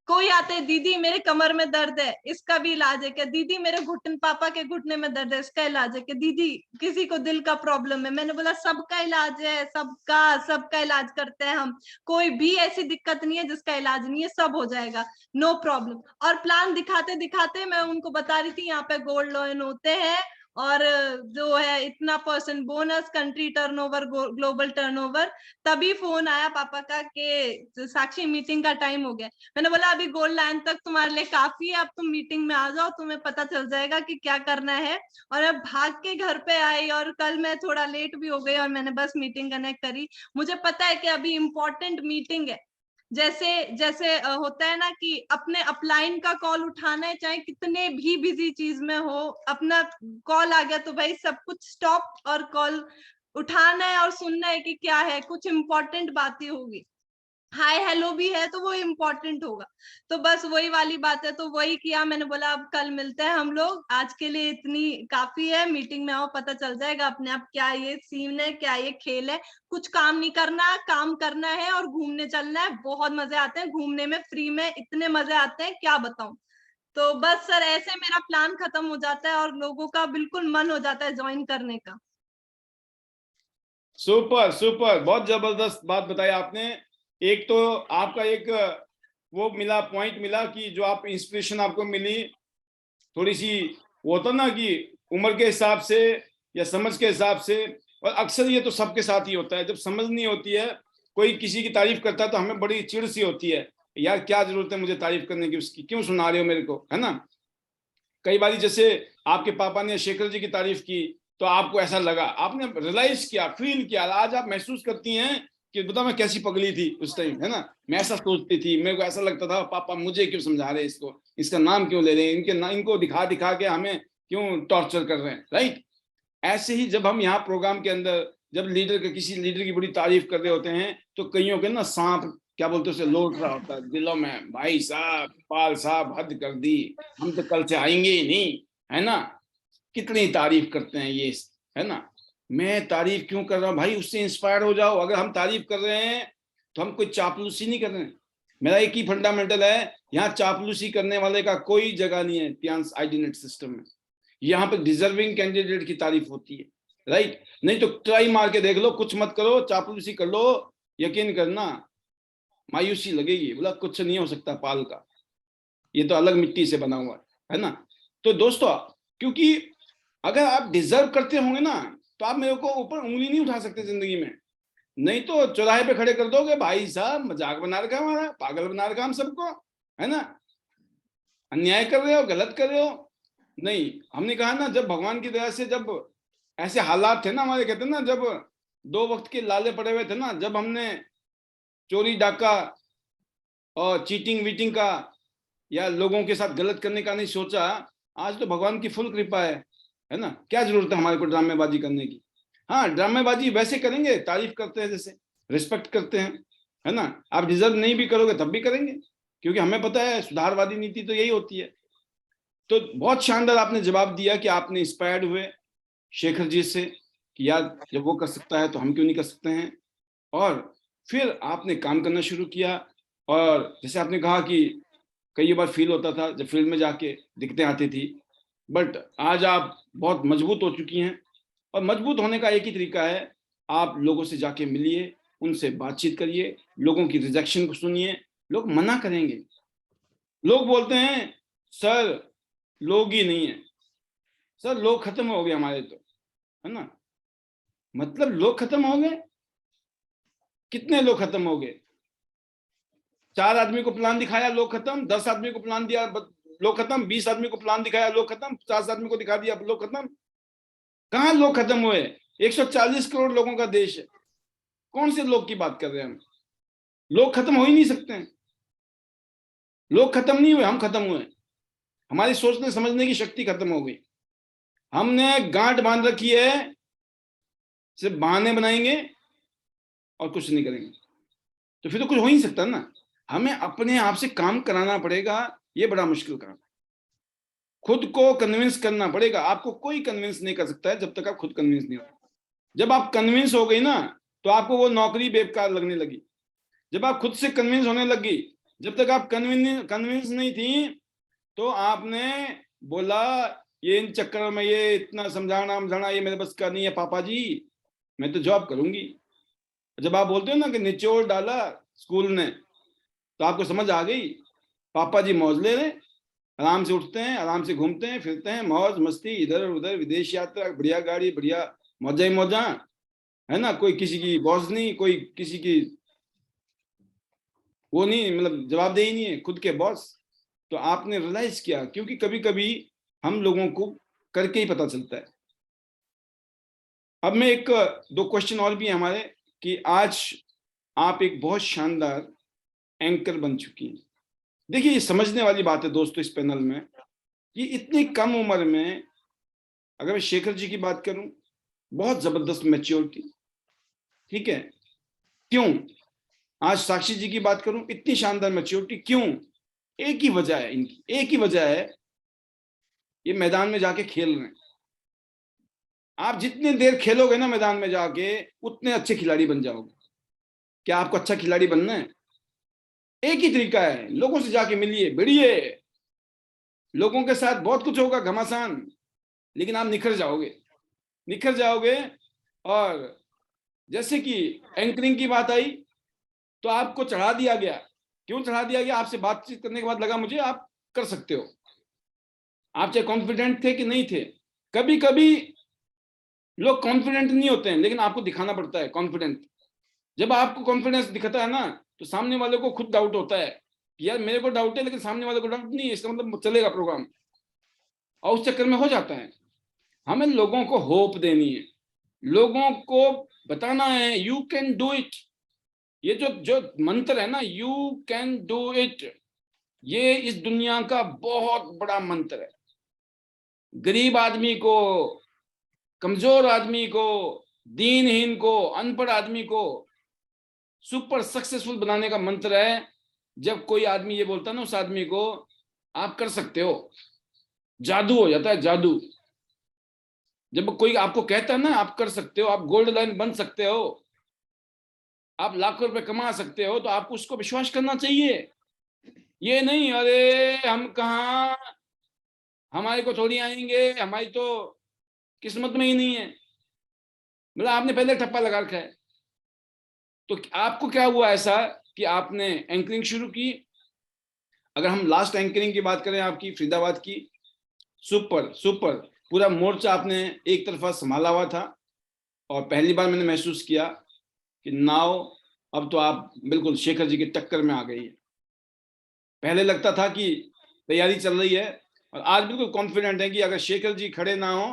कोई आते, दीदी मेरे कमर में दर्द है, इसका भी इलाज है क्या? दीदी मेरे घुटन, पापा के घुटने में दर्द है, इसका इलाज है क्या? दीदी किसी को दिल का प्रॉब्लम है। मैंने बोला सबका इलाज है, सबका सबका इलाज करते हैं हम, कोई भी ऐसी दिक्कत नहीं है जिसका इलाज नहीं है, सब हो जाएगा, नो प्रॉब्लम। और प्लान दिखाते दिखाते मैं उनको बता रही थी, यहाँ पे गोल्ड लोन होते हैं, और जो है इतना % bonus, country turnover, global turnover. तभी फोन आया पापा का कि साक्षी मीटिंग का टाइम हो गया। मैंने बोला अभी गोल्ड लाइन तक तुम्हारे लिए काफी है, अब तुम मीटिंग में आ जाओ, तुम्हें पता चल जाएगा कि क्या करना है। और मैं भाग के घर पे आई, और कल मैं थोड़ा लेट भी हो गई, और मैंने बस मीटिंग कनेक्ट करी। मुझे पता है कि अभी इम्पोर्टेंट मीटिंग है, जैसे जैसे होता है ना कि अपने अपलाइन का कॉल उठाना है, चाहे कितने भी बिजी चीज में हो, अपना कॉल आ गया तो भाई सब कुछ स्टॉप और कॉल उठाना है और सुनना है कि क्या है, कुछ इम्पोर्टेंट बातें होगी, हाय हेलो भी है तो वो इम्पोर्टेंट होगा। तो बस वही वाली बात है, तो वही किया। मैंने बोला अब कल मिलते हैं हम लोग, आज के लिए इतनी काफी है, मीटिंग में आओ, पता चल जाएगा अपने आप क्या ये सीन है, क्या ये खेल है। कुछ काम नहीं करना, काम करना है और घूमने चलना है, बहुत मजे आते हैं घूमने में, फ्री में इतने मजे आते हैं क्या बताऊं। तो बस सर ऐसे मेरा प्लान खत्म हो जाता है और लोगों का बिल्कुल मन हो जाता है ज्वाइन करने का। सुपर सुपर, बहुत जबरदस्त बात बताई आपने। एक तो आपका एक वो मिला, पॉइंट मिला कि जो आप इंस्पिरेशन आपको मिली, थोड़ी सी वो होता ना कि उम्र के हिसाब से या समझ के हिसाब से, और अक्सर ये तो सबके साथ ही होता है, जब समझ नहीं होती है, कोई किसी की तारीफ करता है तो हमें बड़ी चिढ़ सी होती है, यार क्या जरूरत है मुझे तारीफ करने की, उसकी क्यों सुना रहे हो मेरे को, है ना। कई बार जैसे आपके पापा ने शेखर जी की तारीफ की तो आपको ऐसा लगा, आपने रियलाइज किया, फील किया, आज आप महसूस करती हैं कि बता मैं कैसी पगली थी उस टाइम, है ना। मैं ऐसा सोचती थी, मेरे को ऐसा लगता था पापा मुझे क्यों समझा रहे हैं, इसको, इसका नाम क्यों ले रहे हैं, इनको दिखा दिखा के हमें क्यों टॉर्चर कर रहे हैं, राइट। ऐसे ही जब हम यहाँ प्रोग्राम के अंदर जब किसी लीडर की बड़ी तारीफ कर रहे होते हैं तो कईयों के ना सांप क्या बोलते हैं उसे लौट रहा होता है दिलों में, भाई साहब पाल साहब हद कर दी, हम तो कल से आएंगे ही नहीं, है ना। कितनी तारीफ करते हैं ये, है ना। मैं तारीफ क्यों कर रहा हूँ भाई, उससे इंस्पायर हो जाओ। अगर हम तारीफ कर रहे हैं तो हम कोई चापलूसी नहीं कर रहे हैं। मेरा एक ही फंडामेंटल है, यहाँ चापलूसी करने वाले का कोई जगह नहीं है पियांस आईडीनेट सिस्टम में। यहाँ पे डिजर्विंग कैंडिडेट की तारीफ होती है, राइट। नहीं तो ट्राई मार के देख लो, कुछ मत करो, चापलूसी कर लो, यकीन करना मायूसी लगेगी, बोला कुछ नहीं हो सकता पाल का, ये तो अलग मिट्टी से बना हुआ है ना। तो दोस्तों, क्योंकि अगर आप डिजर्व करते होंगे ना तो आप मेरे को ऊपर उंगली नहीं उठा सकते जिंदगी में, नहीं तो चौराहे पे खड़े कर दोगे, भाई साहब मजाक बना रखा है हमारा, पागल बना रखा हम सबको, है ना, अन्याय कर रहे हो, गलत कर रहे हो। नहीं, हमने कहा ना जब भगवान की दया से जब ऐसे हालात थे ना हमारे, कहते ना जब 2 वक्त के लाले पड़े हुए थे ना, जब हमने चोरी डाका और चीटिंग वीटिंग का या लोगों के साथ गलत करने का नहीं सोचा, आज तो भगवान की फुल कृपा है ना। क्या जरूरत है हमारे को ड्रामेबाजी करने की। हाँ, ड्रामेबाजी वैसे करेंगे, तारीफ करते हैं जैसे, रिस्पेक्ट करते हैं, है ना। आप डिजर्व नहीं भी करोगे तब भी करेंगे, क्योंकि हमें पता है सुधारवादी नीति तो यही होती है। तो बहुत शानदार आपने जवाब दिया कि आपने इंस्पायर्ड हुए शेखर जी से कि यार जब वो कर सकता है तो हम क्यों नहीं कर सकते हैं, और फिर आपने काम करना शुरू किया। और जैसे आपने कहा कि कई बार फील होता था जब फील्ड में जाके दिक्कतें आती थी, बट आज आप बहुत मजबूत हो चुकी हैं, और मजबूत होने का एक ही तरीका है, आप लोगों से जाके मिलिए, उनसे बातचीत करिए, लोगों की रिजेक्शन को सुनिए। लोग मना करेंगे, लोग बोलते हैं सर लोग ही नहीं है, सर लोग खत्म हो गए हमारे तो, है ना। मतलब लोग खत्म हो गए, कितने लोग खत्म हो गए? 4 आदमी को प्लान दिखाया लोग खत्म, 10 आदमी को प्लान दिया लोग खत्म। 20 आदमी को प्लान दिखाया, लोग खत्म। 50 आदमी को दिखा दिया, लोग खत्म। कहाँ लोग खत्म हुए? 140 करोड़ लोगों का देश है, कौन से लोग की बात कर रहे हैं हम? लोग खत्म हो ही नहीं सकते हैं। लोग खत्म नहीं हुए, हम खत्म हुए। हमारी सोचने समझने की शक्ति खत्म हो गई। हमने गांठ बांध रखी है, सिर्फ बहाने बनाएंगे और कुछ नहीं करेंगे, तो फिर तो कुछ हो ही नहीं सकता ना। हमें अपने आप से काम कराना पड़ेगा, ये बड़ा मुश्किल काम है। खुद को कन्विंस करना पड़ेगा। आपको कोई कन्विंस नहीं कर सकता है जब तक आप खुद कन्विंस नहीं हो। जब आप कन्विंस हो गई ना, तो आपको वो नौकरी बेकार लगने लगी। जब आप खुद से कन्विंस होने लगी, जब तक आप कन्विंस नहीं थी, तो आपने बोला ये इन चक्कर में, ये इतना समझाना ये मेरे बस का नहीं है पापा जी, मैं तो जॉब करूंगी। जब आप बोलते हो ना कि निचोड़ डाला स्कूल ने, तो आपको समझ आ गई, पापा जी मौज ले रहे, आराम से उठते हैं, आराम से घूमते हैं फिरते हैं, मौज मस्ती, इधर उधर विदेश यात्रा, बढ़िया गाड़ी, बढ़िया मौजा ही मौजा, है ना। कोई किसी की बॉस नहीं, कोई किसी की वो नहीं, मतलब जवाबदेही नहीं है, खुद के बॉस। तो आपने रियलाइज किया, क्योंकि कभी कभी हम लोगों को करके ही पता चलता है। अब मैं एक दो क्वेश्चन और भी हैं हमारे, कि आज आप एक बहुत शानदार एंकर बन चुकी हैं। देखिए, ये समझने वाली बात है दोस्तों इस पैनल में, कि इतनी कम उम्र में, अगर मैं शेखर जी की बात करूं, बहुत जबरदस्त मैच्योरिटी, ठीक है। क्यों? आज साक्षी जी की बात करूं, इतनी शानदार मैच्योरिटी, क्यों? एक ही वजह है इनकी, एक ही वजह है, ये मैदान में जाके खेल रहे हैं। आप जितनी देर खेलोगे ना मैदान में जाके, उतने अच्छे खिलाड़ी बन जाओगे। क्या आपको अच्छा खिलाड़ी बनना है? एक ही तरीका है, लोगों से जाके मिलिए, भिड़िए। लोगों के साथ बहुत कुछ होगा घमासान, लेकिन आप निखर जाओगे, निखर जाओगे। और जैसे कि एंकरिंग की बात आई, तो आपको चढ़ा दिया गया। क्यों चढ़ा दिया गया? आपसे बातचीत करने के बाद लगा मुझे आप कर सकते हो। आप चाहे कॉन्फिडेंट थे कि नहीं थे, कभी कभी लोग कॉन्फिडेंट नहीं होते हैं, लेकिन आपको दिखाना पड़ता है कॉन्फिडेंट। जब आपको कॉन्फिडेंस दिखता है ना, तो सामने वाले को खुद डाउट होता है कि यार मेरे को डाउट है, लेकिन सामने वाले को डाउट नहीं है, इसका मतलब चलेगा प्रोग्राम, और उस चक्कर में हो जाता है। हमें लोगों को होप देनी है, लोगों को बताना है यू कैन डू इट। ये जो जो मंत्र है ना, यू कैन डू इट, ये इस दुनिया का बहुत बड़ा मंत्र है। गरीब आदमी को, कमजोर आदमी को, दीनहीन को, अनपढ़ आदमी को सुपर सक्सेसफुल बनाने का मंत्र है। जब कोई आदमी ये बोलता है ना उस आदमी को, आप कर सकते हो, जादू हो जाता है, जादू। जब कोई आपको कहता है ना आप कर सकते हो, आप गोल्ड लाइन बन सकते हो, आप लाखों रुपए कमा सकते हो, तो आपको उसको विश्वास करना चाहिए। ये नहीं अरे हम कहाँ, हमारे को थोड़ी आएंगे, हमारी तो किस्मत में ही नहीं है, मतलब आपने पहले ठप्पा लगा रखा है। तो आपको क्या हुआ ऐसा कि आपने एंकरिंग शुरू की? अगर हम लास्ट एंकरिंग की बात करें आपकी फरीदाबाद की, सुपर सुपर, पूरा मोर्चा आपने एक तरफा संभाला हुआ था। और पहली बार मैंने महसूस किया कि नाव अब तो आप बिल्कुल शेखर जी की टक्कर में आ गई है। पहले लगता था कि तैयारी चल रही है, और आज बिल्कुल कॉन्फिडेंट है कि अगर शेखर जी खड़े ना हो,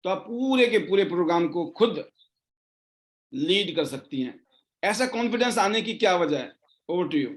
तो आप पूरे के पूरे प्रोग्राम को खुद लीड कर सकती हैं। ऐसा कॉन्फिडेंस आने की क्या वजह है? Over to you.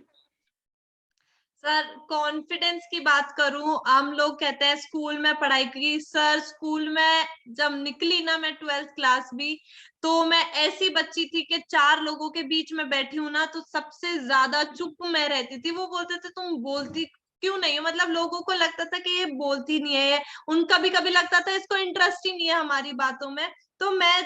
Sir, confidence की बात करूं, हम लोग कहते हैं स्कूल में पढ़ाई की। सर, स्कूल में जब निकली ना मैं 12th क्लास भी, तो मैं ऐसी बच्ची थी कि 4 लोगों के बीच में बैठी हूं ना, तो सबसे ज्यादा चुप मैं रहती थी। वो बोलते थे तुम बोलती क्यों नहीं हो, मतलब लोगों को लगता था कि ये बोलती नहीं है, उन कभी कभी लगता था इसको इंटरेस्ट ही नहीं है हमारी बातों में। तो मैं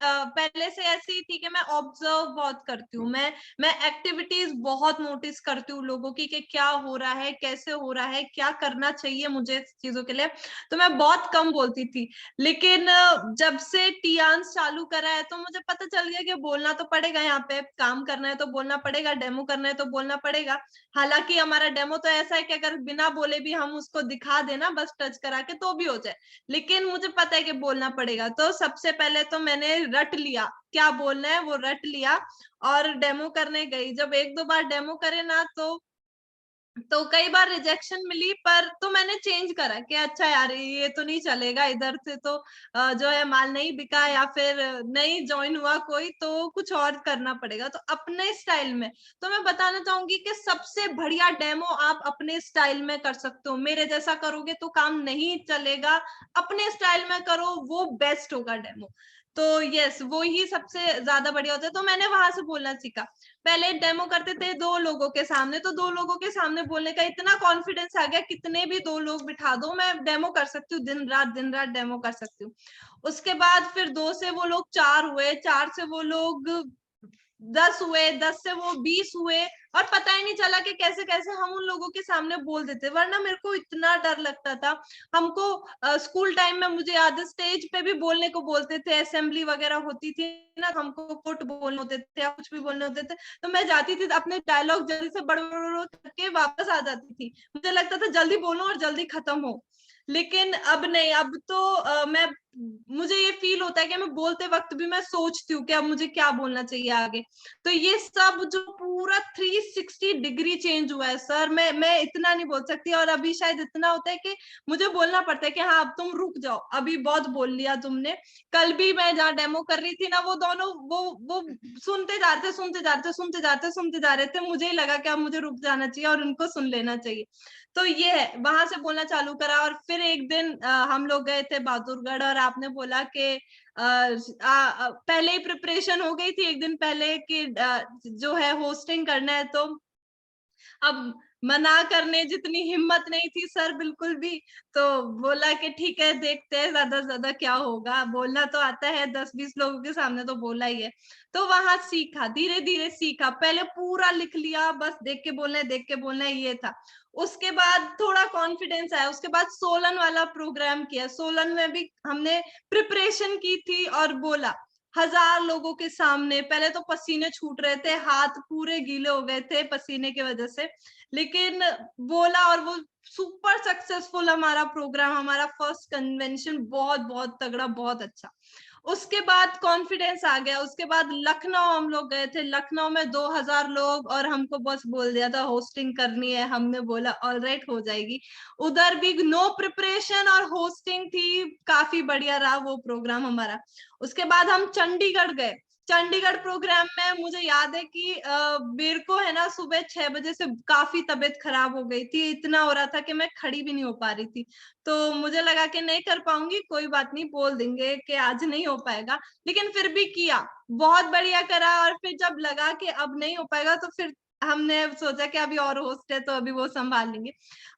पहले से ऐसी थी कि मैं ऑब्जर्व बहुत करती हूँ। मैं एक्टिविटीज बहुत नोटिस करती हूँ लोगों की, कि क्या हो रहा है, कैसे हो रहा है, क्या करना चाहिए मुझे इस चीजों के लिए। तो मैं बहुत कम बोलती थी। लेकिन जब से टियान्स चालू करा है, तो मुझे पता चल गया कि बोलना तो पड़ेगा, यहाँ पे काम करना है तो बोलना पड़ेगा, डेमो करना है तो बोलना पड़ेगा। हालांकि हमारा डेमो तो ऐसा है कि अगर बिना बोले भी हम उसको दिखा देना बस टच करा के, तो भी हो जाए। लेकिन मुझे पता है कि बोलना पड़ेगा। तो सबसे पहले तो मैंने रट लिया क्या बोलना है, वो रट लिया और डेमो करने गई। जब 1-2 बार डेमो करे ना, तो तो कई बार रिजेक्शन मिली, पर तो मैंने चेंज करा कि अच्छा यार ये तो नहीं चलेगा, इधर से तो जो है माल नहीं बिका या फिर नहीं ज्वाइन हुआ कोई, तो कुछ और करना पड़ेगा। तो अपने स्टाइल में, तो मैं बताना चाहूंगी कि सबसे बढ़िया डेमो आप अपने स्टाइल में कर सकते हो। मेरे जैसा करोगे तो काम नहीं चलेगा, अपने स्टाइल में करो, वो बेस्ट होगा डेमो। तो यस, वो ही सबसे ज्यादा बढ़िया होता है। तो मैंने वहां से बोलना सीखा। पहले डेमो करते थे 2 लोगों के सामने, तो 2 लोगों के सामने बोलने का इतना कॉन्फिडेंस आ गया, कितने भी 2 लोग बिठा दो मैं डेमो कर सकती हूँ, दिन रात डेमो कर सकती हूँ। उसके बाद फिर 2 से वो लोग 4 हुए, 4 से वो लोग 10 हुए, 10 से वो 20 हुए, और पता ही नहीं चला कि कैसे कैसे हम उन लोगों के सामने बोल देते। वरना मेरे को इतना डर लगता था। हमको स्कूल टाइम में, मुझे याद है, स्टेज पे भी बोलने को बोलते थे, असेंबली वगैरह होती थी ना, हमको कोट बोलने होते थे या कुछ भी बोलने होते थे, तो मैं जाती थी अपने डायलॉग जल्दी से बड़ करके वापस आ जाती थी। मुझे लगता था जल्दी बोलो और जल्दी खत्म हो। लेकिन अब नहीं, अब तो मैं, मुझे ये फील होता है कि मैं बोलते वक्त भी मैं सोचती हूँ कि अब मुझे क्या बोलना चाहिए आगे। तो ये सब जो पूरा 360 डिग्री चेंज हुआ है सर, मैं इतना नहीं बोल सकती। और अभी शायद इतना होता है कि मुझे बोलना पड़ता है कि हाँ अब तुम रुक जाओ, अभी बहुत बोल लिया तुमने। कल भी मैं जहाँ डेमो कर रही थी ना, वो दोनों वो सुनते जाते सुनते जाते सुनते जाते सुनते जा रहे थे। मुझे ही लगा कि अब मुझे रुक जाना चाहिए और उनको सुन लेना चाहिए। तो ये है, वहां से बोलना चालू करा। और फिर एक दिन हम लोग गए थे बहादुरगढ़, और आपने बोला कि पहले ही प्रिपरेशन हो गई थी एक दिन पहले कि जो है होस्टिंग करना है। तो अब मना करने जितनी हिम्मत नहीं थी सर बिल्कुल भी। तो बोला कि ठीक है, देखते हैं ज्यादा से ज्यादा क्या होगा, बोलना तो आता है, 10-20 लोगों के सामने तो बोला ही है। तो वहां सीखा, धीरे धीरे सीखा। पहले पूरा लिख लिया, बस देख के बोलना है, देख के बोलना है, ये था। उसके बाद थोड़ा कॉन्फिडेंस आया। उसके बाद सोलन वाला प्रोग्राम किया। सोलन में भी हमने प्रिपरेशन की थी और बोला 1000 लोगों के सामने। पहले तो पसीने छूट रहे थे, हाथ पूरे गीले हो गए थे पसीने की वजह से, लेकिन बोला। और वो सुपर सक्सेसफुल हमारा प्रोग्राम, हमारा फर्स्ट कन्वेंशन बहुत बहुत तगड़ा, बहुत अच्छा। उसके बाद कॉन्फिडेंस आ गया। उसके बाद लखनऊ हम लोग गए थे। लखनऊ में 2000 लोग, और हमको बस बोल दिया था होस्टिंग करनी है। हमने बोला ऑलराइट, हो जाएगी। उधर भी नो प्रिपरेशन और होस्टिंग थी, काफी बढ़िया रहा वो प्रोग्राम हमारा। उसके बाद हम चंडीगढ़ गए। चंडीगढ़ प्रोग्राम में मुझे याद है कि मेरे को है ना, सुबह 6 बजे से काफी तबीयत खराब हो गई थी। इतना हो रहा था कि मैं खड़ी भी नहीं हो पा रही थी। तो मुझे लगा कि नहीं कर पाऊंगी, कोई बात नहीं, बोल देंगे कि आज नहीं हो पाएगा। लेकिन फिर भी किया, बहुत बढ़िया करा। और फिर जब लगा कि अब नहीं हो पाएगा, तो फिर हमने सोचा कि अभी और होस्ट है तो अभी वो संभाल लेंगे।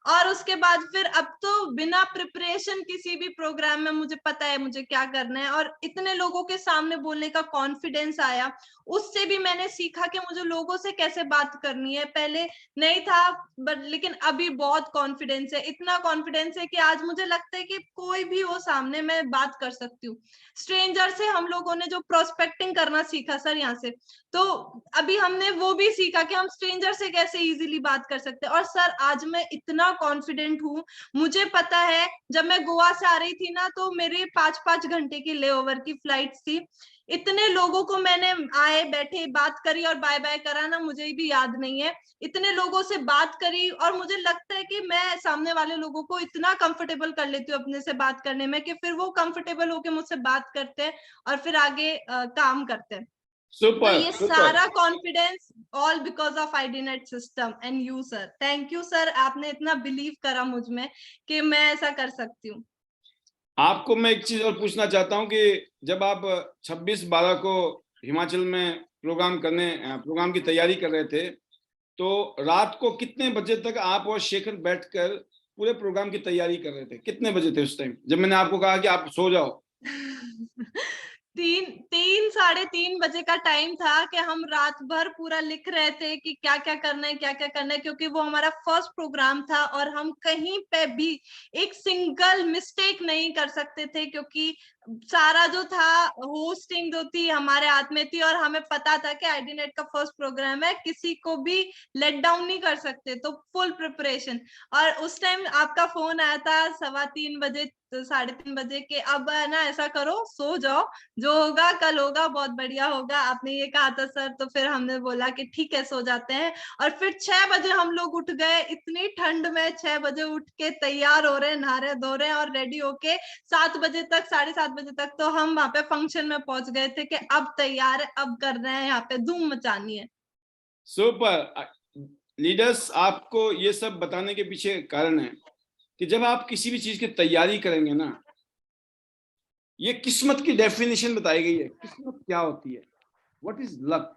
और उसके बाद फिर अब तो बिना प्रिपरेशन किसी भी प्रोग्राम में मुझे पता है मुझे क्या करना है, और इतने लोगों के सामने बोलने का कॉन्फिडेंस आया। उससे भी मैंने सीखा कि मुझे लोगों से कैसे बात करनी है। पहले नहीं था, बट लेकिन अभी बहुत कॉन्फिडेंस है। इतना कॉन्फिडेंस है कि आज मुझे लगता है कि कोई भी हो सामने, मैं बात कर सकती हूँ। स्ट्रेंजर से हम लोगों ने जो प्रोस्पेक्टिंग करना सीखा सर यहाँ से, तो अभी हमने वो भी सीखा कि हम स्ट्रेंजर से कैसे इजीली बात कर सकते हैं। और सर आज मैं इतना कॉन्फिडेंट हूँ, मुझे पता है जब मैं गोवा से आ रही थी ना, तो मेरे 5-5 घंटे की लेओवर की फ्लाइट थी। इतने लोगों को मैंने आए बैठे बात करी और बाय बाय करा ना, मुझे भी याद नहीं है। इतने लोगों से बात करी, और मुझे लगता है कि मैं सामने वाले लोगों को इतना कंफर्टेबल कर लेती हूँ अपने से बात करने में, कि फिर वो कंफर्टेबल होके मुझसे बात करते हैं और फिर आगे काम करते हैं। तो सुपर ये सुपर। सारा confidence all because of IDNet system and you sir. Thank you sir, आपने इतना बिलीव करा मुझ में कि मैं ऐसा कर सकती हूँ। आपको मैं एक चीज और पूछना चाहता हूँ कि जब आप 26/12 को हिमाचल में प्रोग्राम की तैयारी कर रहे थे, तो रात को कितने बजे तक आप और शेखर बैठकर पूरे प्रोग्राम की तैयारी कर रहे थे? कितने बजे थे उस टाइम जब मैंने आपको कहा कि आप सो जाओ? 3-3:30 बजे का टाइम था कि हम रात भर पूरा लिख रहे थे कि क्या क्या करना है, क्या क्या करना है, क्योंकि वो हमारा फर्स्ट प्रोग्राम था और हम कहीं पे भी एक सिंगल मिस्टेक नहीं कर सकते थे, क्योंकि सारा जो था होस्टिंग जो थी हमारे हाथ में थी, और हमें पता था कि आईडीनेट का फर्स्ट प्रोग्राम है, किसी को भी लेट डाउन नहीं कर सकते, तो फुल प्रिपरेशन। और उस टाइम आपका फोन आया था 3:15 बजे, 3:30 बजे के, अब है ना ऐसा करो सो जाओ, जो होगा कल होगा, बहुत बढ़िया होगा, आपने ये कहा था सर। तो फिर हमने बोला कि ठीक है सो जाते हैं। और फिर 6 बजे हम लोग उठ गए, इतनी ठंड में 6 बजे उठ के तैयार हो रहे हैं, नहा रहे धो रहे हैं, और रेडी होके 7 बजे तक, 7:30 बजे तक तो हम वहां पे फंक्शन में पहुंच गए थे कि अब तैयार है, अब कर रहे हैं, यहाँ पे धूम मचानी है। सुपर लीडर्स, आपको ये सब बताने के पीछे कारण है कि जब आप किसी भी चीज की तैयारी करेंगे ना, ये किस्मत की डेफिनेशन बताई गई है। किस्मत क्या होती है? What is luck?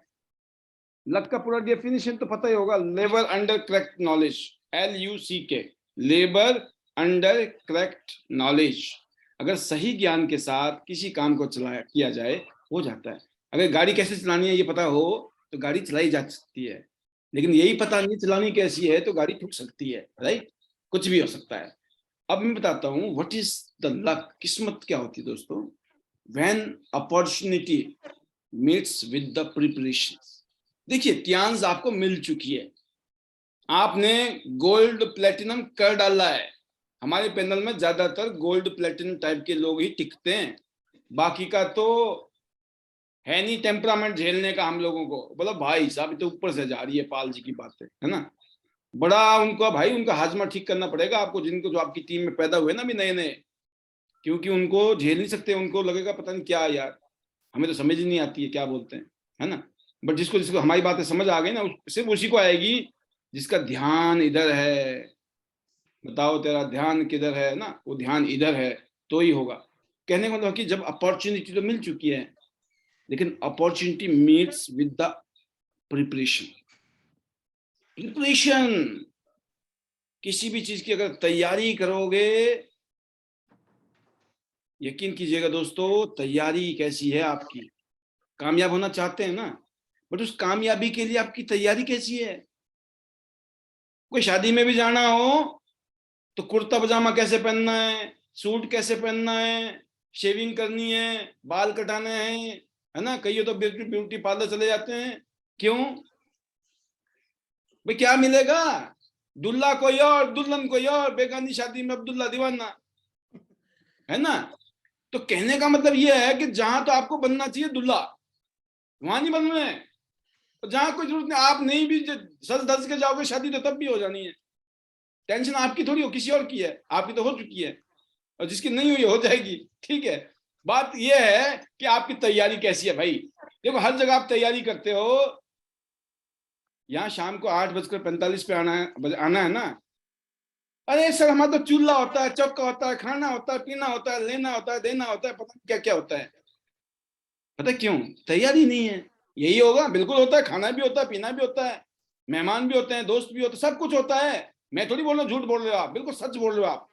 लक का पूरा डेफिनेशन तो पता ही होगा, labour under correct knowledge, LUCK, labour under correct knowledge. अगर सही ज्ञान के साथ किसी काम को चलाया किया जाए, हो जाता है। अगर गाड़ी कैसे चलानी है ये पता हो तो गाड़ी चलाई जा सकती है, लेकिन यही पता नहीं चलानी कैसी है तो गाड़ी ठुक सकती है, राइट? कुछ भी हो सकता है। अब मैं बताता हूँ व्हाट इज द लक, किस्मत क्या होती है दोस्तों। When opportunity meets with the preparation. देखिए चांस आपको मिल चुकी है, आपने गोल्ड प्लेटिनम कर डाला है। हमारे पैनल में ज्यादातर गोल्ड प्लेटिनम टाइप के लोग ही टिकते हैं, बाकी का तो है नहीं टेम्परामेंट झेलने का हम लोगों को। बोला भाई साहब तो ऊपर से जा रही है पाल जी की बातें, है ना। बड़ा उनका भाई, उनका हाजमा ठीक करना पड़ेगा आपको, जिनको जो आपकी टीम में पैदा हुए ना भी नए नए, क्योंकि उनको झेल नहीं सकते। उनको लगेगा पता नहीं क्या यार, हमें तो समझ ही नहीं आती है क्या बोलते हैं, है ना। बट जिसको जिसको हमारी बातें समझ आ गई ना, सिर्फ उसी को आएगी जिसका ध्यान इधर है। बताओ तेरा ध्यान किधर है ना, वो ध्यान इधर है तो ही होगा। कहने का मतलब कि जब अपॉर्चुनिटी तो मिल चुकी है, लेकिन opportunity meets with the preparation. Preparation, किसी भी चीज की अगर तैयारी करोगे, यकीन कीजिएगा दोस्तों, तैयारी कैसी है आपकी, कामयाब होना चाहते हैं ना, बट उस कामयाबी के लिए आपकी तैयारी कैसी है। कोई शादी में भी जाना हो तो कुर्ता पजामा कैसे पहनना है, सूट कैसे पहनना है, शेविंग करनी है, बाल कटाने हैं, है ना। कई तो ब्यूटी पार्लर चले जाते हैं, क्यों भाई? क्या मिलेगा? दुल्ला कोई और दुल्हन कोई और, बेगानी शादी में अब्दुल्ला दीवाना, है ना। तो कहने का मतलब यह है कि जहां तो आपको बनना चाहिए दुल्ला, वहां नहीं बनना है। तो जहां कोई जरूरत नहीं, आप नहीं भी सज धज के जाओगे शादी तो तब भी हो जानी है। टेंशन आपकी थोड़ी हो, किसी और की है, आपकी तो हो चुकी है, और जिसकी नहीं हुई हो जाएगी। ठीक है, बात यह है कि आपकी तैयारी कैसी है भाई। देखो हर जगह आप तैयारी करते हो, यहाँ शाम को 8:45 पे आना है ना। अरे सर हमारा तो चूल्हा होता है, चौका होता है, खाना होता है, पीना होता है, लेना होता है, देना होता है, पता नहीं क्या क्या होता है। पता क्यों? तैयारी नहीं है। यही होगा, बिल्कुल होता है, खाना भी होता है, पीना भी होता है, मेहमान भी होते हैं, दोस्त भी होते हैं, सब कुछ होता है। मैं थोड़ी बोल रहा हूँ झूठ बोल रहे हो आप, बिल्कुल सच बोल रहे हो आप।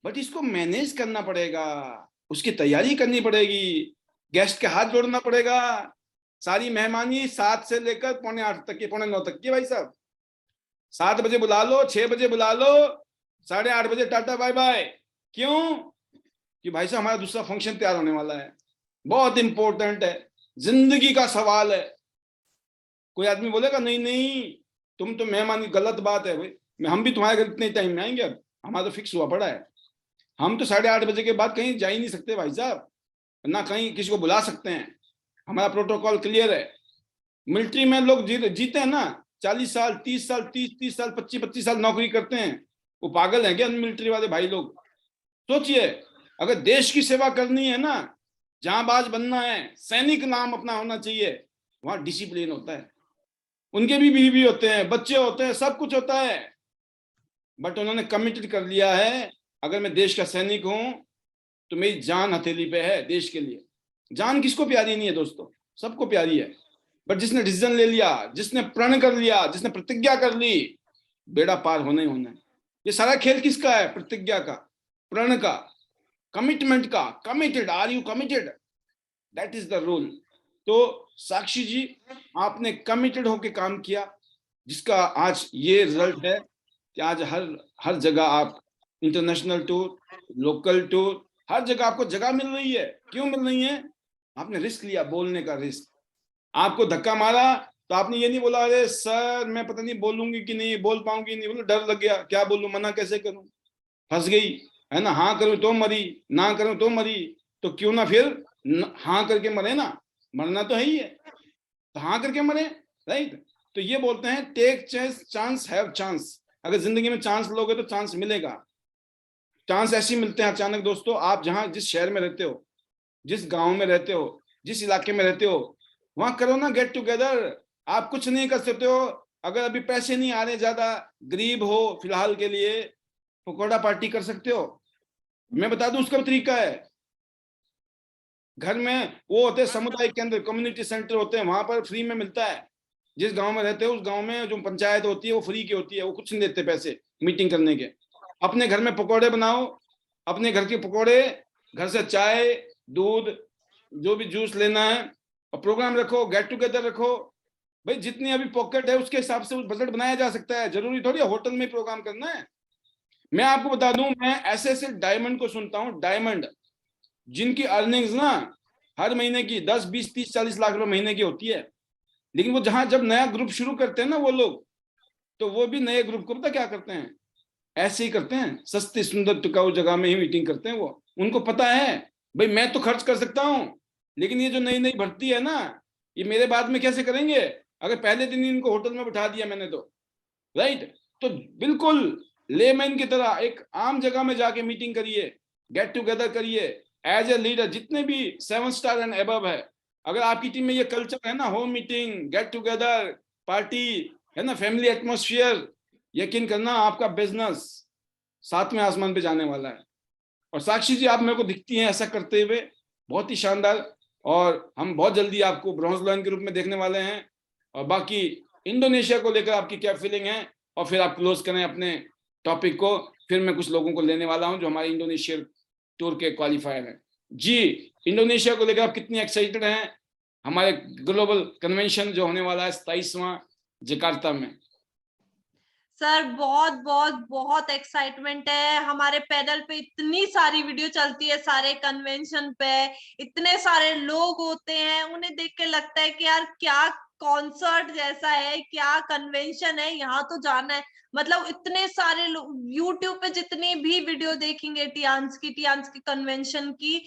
बट इसको मैनेज करना पड़ेगा, उसकी तैयारी करनी पड़ेगी, गेस्ट के हाथ जोड़ना पड़ेगा। सारी मेहमानी 7 से लेकर 7:45 तक की, 9:45 तक की भाई साहब। 7 बजे बुला लो, 6 बजे बुला लो, 8:30 बजे टाटा बाय बाय। क्यों? कि भाई साहब हमारा दूसरा फंक्शन तैयार होने वाला है, बहुत इंपॉर्टेंट है, जिंदगी का सवाल है। कोई आदमी बोलेगा नहीं नहीं तुम तो मेहमान, गलत बात है भाई, हम भी तुम्हारे घर इतने टाइम में आएंगे, अब हमारा तो फिक्स हुआ पड़ा है। हम तो 8:30 बजे के बाद कहीं जा ही नहीं सकते भाई साहब, ना कहीं किसी को बुला सकते हैं, हमारा प्रोटोकॉल क्लियर है। मिलिट्री में लोग जीते हैं ना, 40 साल, 30 साल, 30 साल, 25-25 साल नौकरी करते हैं। वो पागल है क्या मिलिट्री वाले भाई लोग? सोचिए, अगर देश की सेवा करनी है ना, जांबाज बनना है, सैनिक नाम अपना होना चाहिए, वहां डिसिप्लिन होता है। उनके भी बीवी होते हैं, बच्चे होते हैं, सब कुछ होता है, बट उन्होंने कमिटेड कर लिया है, अगर मैं देश का सैनिक हूं तो मेरी जान हथेली पे है देश के लिए। जान किसको प्यारी नहीं है दोस्तों? सबको प्यारी है। बट जिसने डिसीजन ले लिया, जिसने प्रण कर लिया, जिसने प्रतिज्ञा कर ली, बेड़ा पार होना ही होना है। ये सारा खेल किसका है? प्रतिज्ञा का, प्रण का, कमिटमेंट का। Committed, are you committed? That is the rule. तो साक्षी जी, आपने कमिटेड होके काम किया, जिसका आज ये रिजल्ट है कि आज हर हर जगह आप इंटरनेशनल टूर, लोकल टूर, हर जगह आपको जगह मिल रही है। क्यों मिल रही है? आपने रिस्क लिया, बोलने का रिस्क। आपको धक्का मारा तो आपने ये नहीं बोला अरे सर मैं पता नहीं बोलूंगी कि नहीं, बोल पाऊंगी नहीं, बोलो डर लग गया, क्या बोलूं, मना कैसे करूं, फंस गई, है ना, हाँ करूं तो मरी, ना करूं तो मरी, तो क्यों ना फिर हाँ करके मरे ना, मरना तो है ही है, तो हाँ करके मरे, राइट। तो ये बोलते हैं टेक चांस हैव चांस। अगर जिंदगी में चांस लोगे तो चांस मिलेगा। चांस ऐसे मिलते हैं अचानक दोस्तों, आप जहां जिस शहर में रहते हो, जिस गांव में रहते हो, जिस इलाके में रहते हो, वहां करो ना गेट टुगेदर। आप कुछ नहीं कर सकते हो, अगर अभी पैसे नहीं आ रहे, ज्यादा गरीब हो फिलहाल के लिए, पकौड़ा पार्टी कर सकते हो। मैं बता दूं उसका तरीका है। घर में वो होते हैं समुदाय के अंदर, कम्युनिटी सेंटर होते हैं, वहां पर फ्री में मिलता है। जिस गांव में रहते हो उस गांव में जो पंचायत होती है वो फ्री की होती है, वो कुछ नहीं देते पैसे मीटिंग करने के। अपने घर में पकौड़े बनाओ, अपने घर के पकौड़े, घर से चाय दूध जो भी जूस लेना है, और प्रोग्राम रखो, गेट टुगेदर रखो। भाई जितनी अभी पॉकेट है उसके हिसाब से बजट बनाया जा सकता है, जरूरी थोड़ी है होटल में प्रोग्राम करना है। मैं आपको बता दूं, मैं ऐसे ऐसे डायमंड को सुनता हूं, डायमंड जिनकी अर्निंग्स ना हर महीने की 10 20 30 40 लाख रुपए महीने की होती है, लेकिन वो जहां जब नया ग्रुप शुरू करते हैं ना वो लोग, तो वो भी नए ग्रुप को पता क्या करते हैं, ऐसे ही करते हैं, सस्ती सुंदर टिकाऊ जगह में ही मीटिंग करते हैं वो। उनको पता है भाई मैं तो खर्च कर सकता हूं, लेकिन ये जो नई नई भर्ती है ना, ये मेरे बाद में कैसे करेंगे, अगर पहले दिन ही इनको होटल में बिठा दिया मैंने तो, राइट। तो बिल्कुल लेमैन की तरह एक आम जगह में जाके मीटिंग करिए, गेट टुगेदर करिए एज ए लीडर। जितने भी 7 स्टार एंड अबव है, अगर आपकी टीम में ये कल्चर है ना, home meeting, get together, party, है ना, फैमिली एटमोस्फियर, यकीन करना आपका बिजनेस 7वें आसमान पे जाने वाला है। और साक्षी जी आप मेरे को दिखती हैं ऐसा करते हुए, बहुत ही शानदार। और हम बहुत जल्दी आपको ब्रॉन्ज लॉयन के रूप में देखने वाले हैं। और बाकी इंडोनेशिया को लेकर आपकी क्या फीलिंग है, और फिर आप क्लोज करें अपने टॉपिक को, फिर मैं कुछ लोगों को लेने वाला हूं जो हमारे इंडोनेशिया टूर के क्वालिफायर हैं। जी, इंडोनेशिया को लेकर आप कितनी एक्साइटेड हैं हमारे ग्लोबल कन्वेंशन जो होने वाला है 27वां जकार्ता में? सर बहुत बहुत बहुत एक्साइटमेंट है। हमारे पैनल पे इतनी सारी वीडियो चलती है, सारे कन्वेंशन पे इतने सारे लोग होते हैं, उन्हें देख के लगता है कि यार क्या कॉन्सर्ट जैसा है, क्या कन्वेंशन है, यहाँ तो जाना है। मतलब इतने सारे लोग यूट्यूब पे जितनी भी वीडियो देखेंगे टियांस की कन्वेंशन की,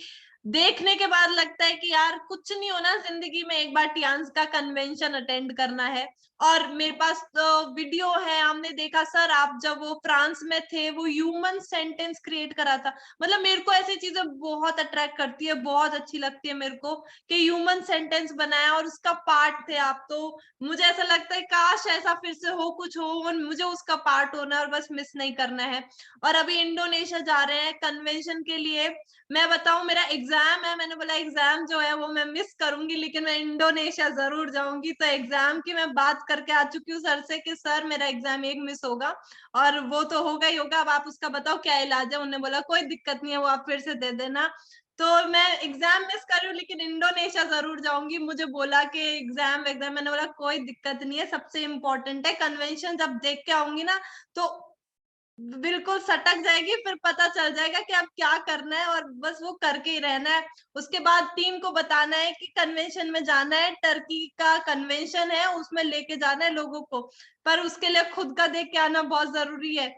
देखने के बाद लगता है कि यार कुछ नहीं होना जिंदगी में, एक बार टियांस का कन्वेंशन अटेंड करना है। और मेरे पास तो वीडियो है, हमने देखा सर आप जब वो फ्रांस में थे, वो ह्यूमन सेंटेंस क्रिएट करा था। मतलब मेरे को ऐसी चीजें बहुत अट्रैक्ट करती है, बहुत अच्छी लगती है मेरे को कि ह्यूमन सेंटेंस बनाया और उसका पार्ट थे आप। तो मुझे ऐसा लगता है काश ऐसा फिर से हो, कुछ हो, मुझे उसका पार्ट होना है और बस मिस नहीं करना है। और अभी इंडोनेशिया जा रहे हैं कन्वेंशन के लिए। मैं बताऊं मेरा एग्जाम है, मैंने बोला एग्जाम जो है वो मैं मिस करूंगी, लेकिन मैं इंडोनेशिया जरूर जाऊंगी। तो एग्जाम की मैं बात करके आ चुकी हूँ सर से कि सर मेरा एग्जाम एक मिस होगा, और वो तो होगा ही होगा, अब आप उसका बताओ क्या इलाज है। उन्होंने बोला कोई दिक्कत नहीं है, वो आप फिर से दे देना। तो मैं एग्जाम मिस कर रही हूँ लेकिन इंडोनेशिया जरूर जाऊंगी। मुझे बोला कि एग्जाम मैंने बोला कोई दिक्कत नहीं है, सबसे इम्पोर्टेंट है कन्वेंशन। जब देख के आऊंगी ना तो बिल्कुल सटक जाएगी, फिर पता चल जाएगा कि अब क्या करना है और बस वो करके ही रहना है। उसके बाद टीम को बताना है कि कन्वेंशन में जाना है, टर्की का कन्वेंशन है, उसमें लेके जाना है लोगों को, पर उसके लिए खुद का देख के आना बहुत जरूरी है।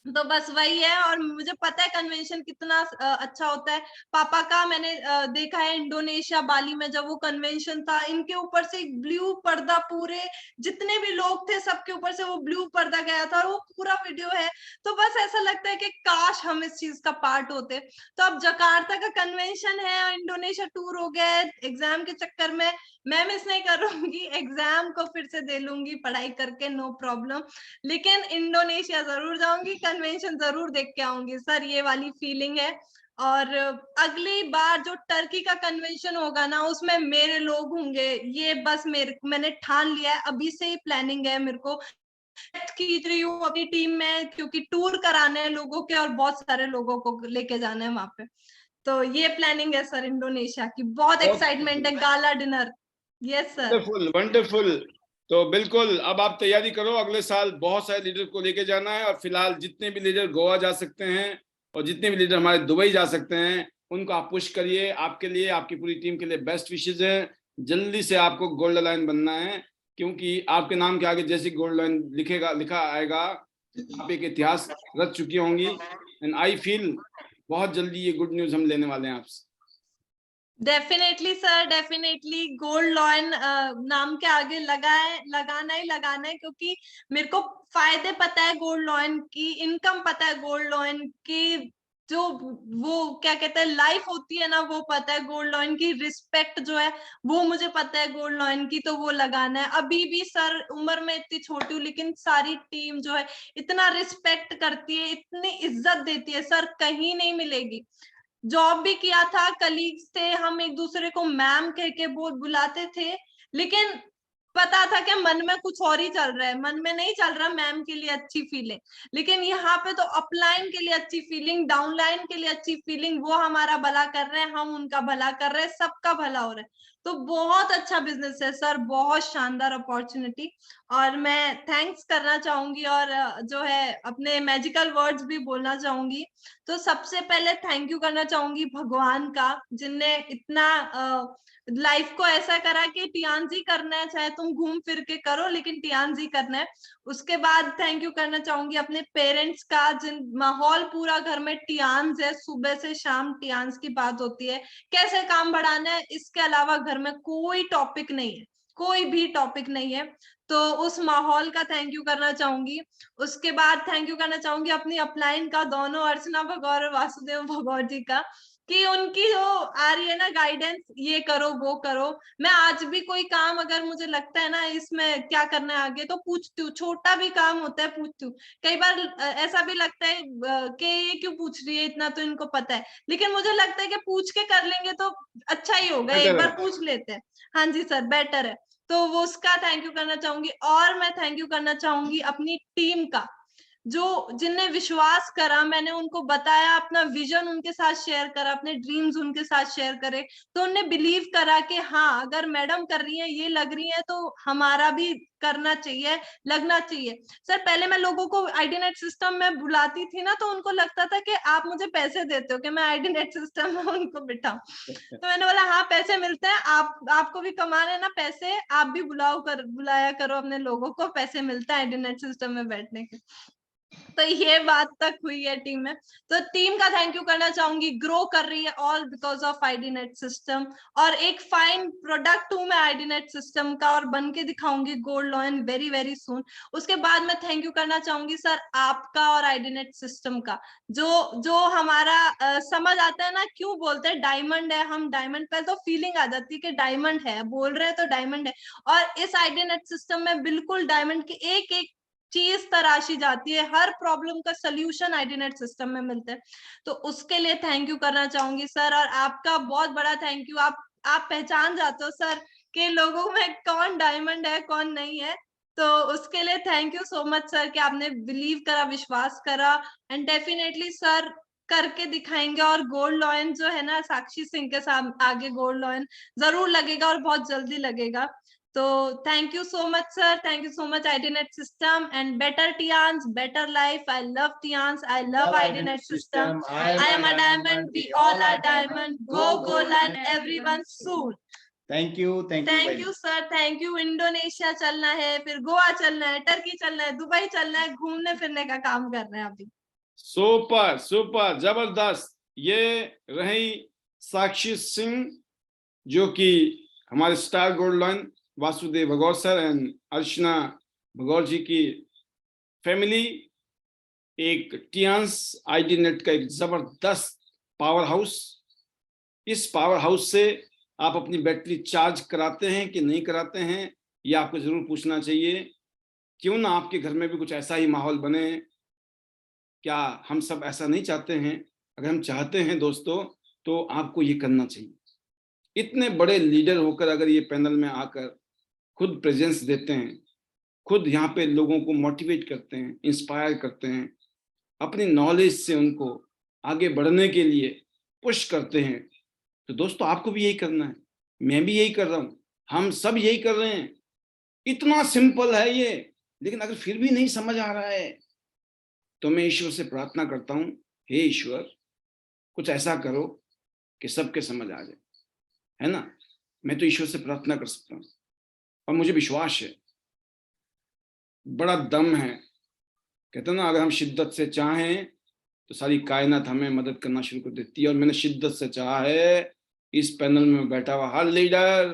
तो बस वही है। और मुझे पता है कन्वेंशन कितना अच्छा होता है। पापा का मैंने देखा है इंडोनेशिया बाली में जब वो कन्वेंशन था, इनके ऊपर से एक ब्लू पर्दा, पूरे जितने भी लोग थे सबके ऊपर से वो ब्लू पर्दा गया था, और वो पूरा वीडियो है। तो बस ऐसा लगता है कि काश हम इस चीज का पार्ट होते। तो अब जकार्ता का कन्वेंशन है और इंडोनेशिया टूर हो गया है, एग्जाम के चक्कर में मैं मिस नहीं करूंगी, एग्जाम को फिर से दे लूंगी पढ़ाई करके, नो प्रॉब्लम। लेकिन इंडोनेशिया जरूर जाऊंगी, कन्वेंशन जरूर देख के आऊंगी सर, ये वाली फीलिंग है। और अगली बार जो टर्की का कन्वेंशन होगा ना, उसमें मेरे लोग होंगे, ये बस मैंने ठान लिया है, अभी से ही प्लानिंग है मेरे को। खींच रही हूँ अपनी टीम में, क्योंकि टूर कराने हैं लोगों के और बहुत सारे लोगों को लेके जाना है वहां पे। तो ये प्लानिंग है सर इंडोनेशिया की, बहुत एक्साइटमेंट है, gala dinner. Yes sir. Wonderful wonderful. तो बिल्कुल अब आप तैयारी करो, अगले साल बहुत सारे लीडर को लेके जाना है। और फिलहाल जितने भी लीडर गोवा जा सकते हैं और जितने भी लीडर हमारे दुबई जा सकते हैं उनको आप पुश करिए। आपके लिए, आपकी पूरी टीम के लिए बेस्ट विशेज है। जल्दी से आपको गोल्ड लाइन बनना है, क्योंकि आपके नाम के आगे जैसे गोल्ड लाइन लिखा आएगा, आप एक इतिहास रच चुकी होंगी। एंड आई फील बहुत जल्दी ये गुड न्यूज हम लेने वाले हैं आपसे। Definitely sir, definitely gold lawn नाम के आगे लगाना है, क्योंकि मेरे को फायदे पता है गोल्ड लॉन की, इनकम पता है गोल्ड लॉन की, जो वो क्या कहते हैं लाइफ होती है ना वो पता है, गोल्ड लॉन की रिस्पेक्ट जो है वो मुझे पता है गोल्ड लॉन की, तो वो लगाना है। अभी भी सर उम्र में इतनी छोटी हूँ, लेकिन सारी टीम जो है इतना रिस्पेक्ट करती है, इतनी इज्जत देती है सर, कहीं नहीं मिलेगी। जॉब भी किया था, कलीग्स थे, हम एक दूसरे को मैम कह के बुलाते थे, लेकिन पता था कि मन में कुछ और ही चल रहा है, मन में नहीं चल रहा मैम के लिए अच्छी फीलिंग, लेकिन यहाँ पे तो अपलाइन के लिए अच्छी फीलिंग, डाउनलाइन के लिए अच्छी फीलिंग, वो हमारा भला कर रहे हैं, हम उनका भला कर रहे हैं, सबका भला हो रहा है। तो बहुत अच्छा बिजनेस है सर, बहुत शानदार अपॉर्चुनिटी। और मैं थैंक्स करना चाहूंगी और जो है अपने मैजिकल वर्ड्स भी बोलना चाहूंगी। तो सबसे पहले थैंक यू करना चाहूंगी भगवान का, जिनने इतना लाइफ को ऐसा करा कि टियांजी करना है, चाहे तुम घूम फिर के करो लेकिन टियांजी करना है। उसके बाद थैंक यू करना चाहूंगी अपने पेरेंट्स का, जिन माहौल पूरा घर में टियांज है, सुबह से शाम टियांज की बात होती है, कैसे काम बढ़ाना है, इसके अलावा घर में कोई टॉपिक नहीं है, कोई भी टॉपिक नहीं है। तो उस माहौल का थैंक यू करना चाहूंगी। उसके बाद थैंक यू करना चाहूंगी अपनी अपलाइन का, दोनों अर्चना भगौर और वासुदेव भगौर जी का, कि उनकी जो आ रही है ना गाइडेंस, ये करो वो करो। मैं आज भी कोई काम अगर मुझे लगता है ना इसमें क्या करना है आगे, तो पूछती हूँ, छोटा भी काम होता है पूछती हूँ। कई बार ऐसा भी लगता है कि ये क्यों पूछ रही है, इतना तो इनको पता है, लेकिन मुझे लगता है कि पूछ के कर लेंगे तो अच्छा ही होगा, एक बेटर बार है। पूछ लेते हैं। हाँ जी सर, बेटर है। तो वो उसका थैंक यू करना चाहूंगी। और मैं थैंक यू करना चाहूंगी अपनी टीम का, जो जिनने विश्वास करा, मैंने उनको बताया, अपना विजन उनके साथ शेयर करा, अपने ड्रीम्स उनके साथ शेयर करे, तो उनने बिलीव करा कि हाँ अगर मैडम कर रही है, ये लग रही है, तो हमारा भी करना चाहिए, लगना चाहिए। सर पहले मैं लोगों को आईडीनेट सिस्टम में बुलाती थी ना, तो उनको लगता था कि आप मुझे पैसे देते हो कि मैं आईडीनेट सिस्टम में उनको बिठाऊं। तो मैंने बोला हाँ पैसे मिलते हैं, आपको भी कमाने हैं ना पैसे, आप भी बुलाया करो अपने लोगों को, पैसे मिलते हैं आईडीनेट सिस्टम में बैठने के। तो ये बात तक हुई है टीम में। तो टीम का थैंक यू करना चाहूंगी, ग्रो कर रही है all because of IDNet system, और एक फाइन प्रोडक्ट हूं मैं आईडीनेट सिस्टम का, और बन के दिखाऊंगी gold lawn very very soon. उसके बाद मैं थैंक यू करना चाहूंगी सर आपका और आईडीनेट सिस्टम का, जो जो हमारा समझ आता है ना, क्यों बोलते हैं डायमंड है, हम डायमंड पे तो फीलिंग आ जाती है कि डायमंड है, बोल रहे हैं तो डायमंड है। और इस आईडीनेट सिस्टम में बिल्कुल डायमंड की एक एक चीज तराशी जाती है, हर प्रॉब्लम का सोल्यूशन आईडीनेट सिस्टम में मिलता है। तो उसके लिए थैंक यू करना चाहूंगी सर, और आपका बहुत बड़ा थैंक यू। आप पहचान जाते हो सर कि लोगों में कौन डायमंड है कौन नहीं है, तो उसके लिए thank you so much sir कि आपने बिलीव करा, विश्वास करा, एंड डेफिनेटली सर करके दिखाएंगे। और गोल्ड लॉयन जो है ना साक्षी सिंह के साथ आगे गोल्ड लॉयन जरूर लगेगा, और बहुत जल्दी लगेगा। तो thank you so much sir, thank you so much IDNet system, and better Tiens, better life. I love Tiens, I love IDNet system, I am a diamond, we all are diamond, go gold and everyone soon. Thank you thank you sir, thank you. Indonesia चलना है, फिर गोवा चलना है, Turkey चलना है, Dubai चलना है, घूमने फिरने का काम कर रहे हैं अभी। सुपर सुपर, जबरदस्त। ये रही साक्षी सिंह, जो कि हमारे star gold lion Vasudev Bhagaur sir and Archana Bhagaur ji की फैमिली, एक टियांस आईडीनेट का एक जबरदस्त पावर हाउस। इस पावर हाउस से आप अपनी बैटरी चार्ज कराते हैं कि नहीं कराते हैं, ये आपको जरूर पूछना चाहिए। क्यों ना आपके घर में भी कुछ ऐसा ही माहौल बने। क्या हम सब ऐसा नहीं चाहते हैं? अगर हम चाहते हैं दोस्तों, तो आपको ये करना चाहिए। इतने बड़े लीडर होकर अगर ये पैनल में आकर खुद प्रेजेंस देते हैं, खुद यहाँ पे लोगों को मोटिवेट करते हैं, इंस्पायर करते हैं, अपनी नॉलेज से उनको आगे बढ़ने के लिए पुश करते हैं, तो दोस्तों आपको भी यही करना है, मैं भी यही कर रहा हूँ, हम सब यही कर रहे हैं। इतना सिंपल है ये, लेकिन अगर फिर भी नहीं समझ आ रहा है, तो मैं ईश्वर से प्रार्थना करता हूँ हे ईश्वर, कुछ ऐसा करो कि सबके समझ आ जाए, है ना। मैं तो ईश्वर से प्रार्थना कर सकता हूँ और मुझे विश्वास है, बड़ा दम है। कहते हैं ना, अगर हम शिद्दत से चाहें तो सारी कायनात हमें मदद करना शुरू कर देती है। और मैंने शिद्दत से चाहा है इस पैनल में बैठा हुआ हर लीडर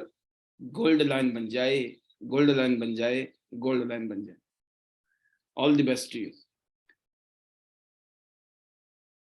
गोल्ड लाइन बन जाए, गोल्ड लाइन बन जाए, गोल्ड लाइन बन जाए। All the best to you.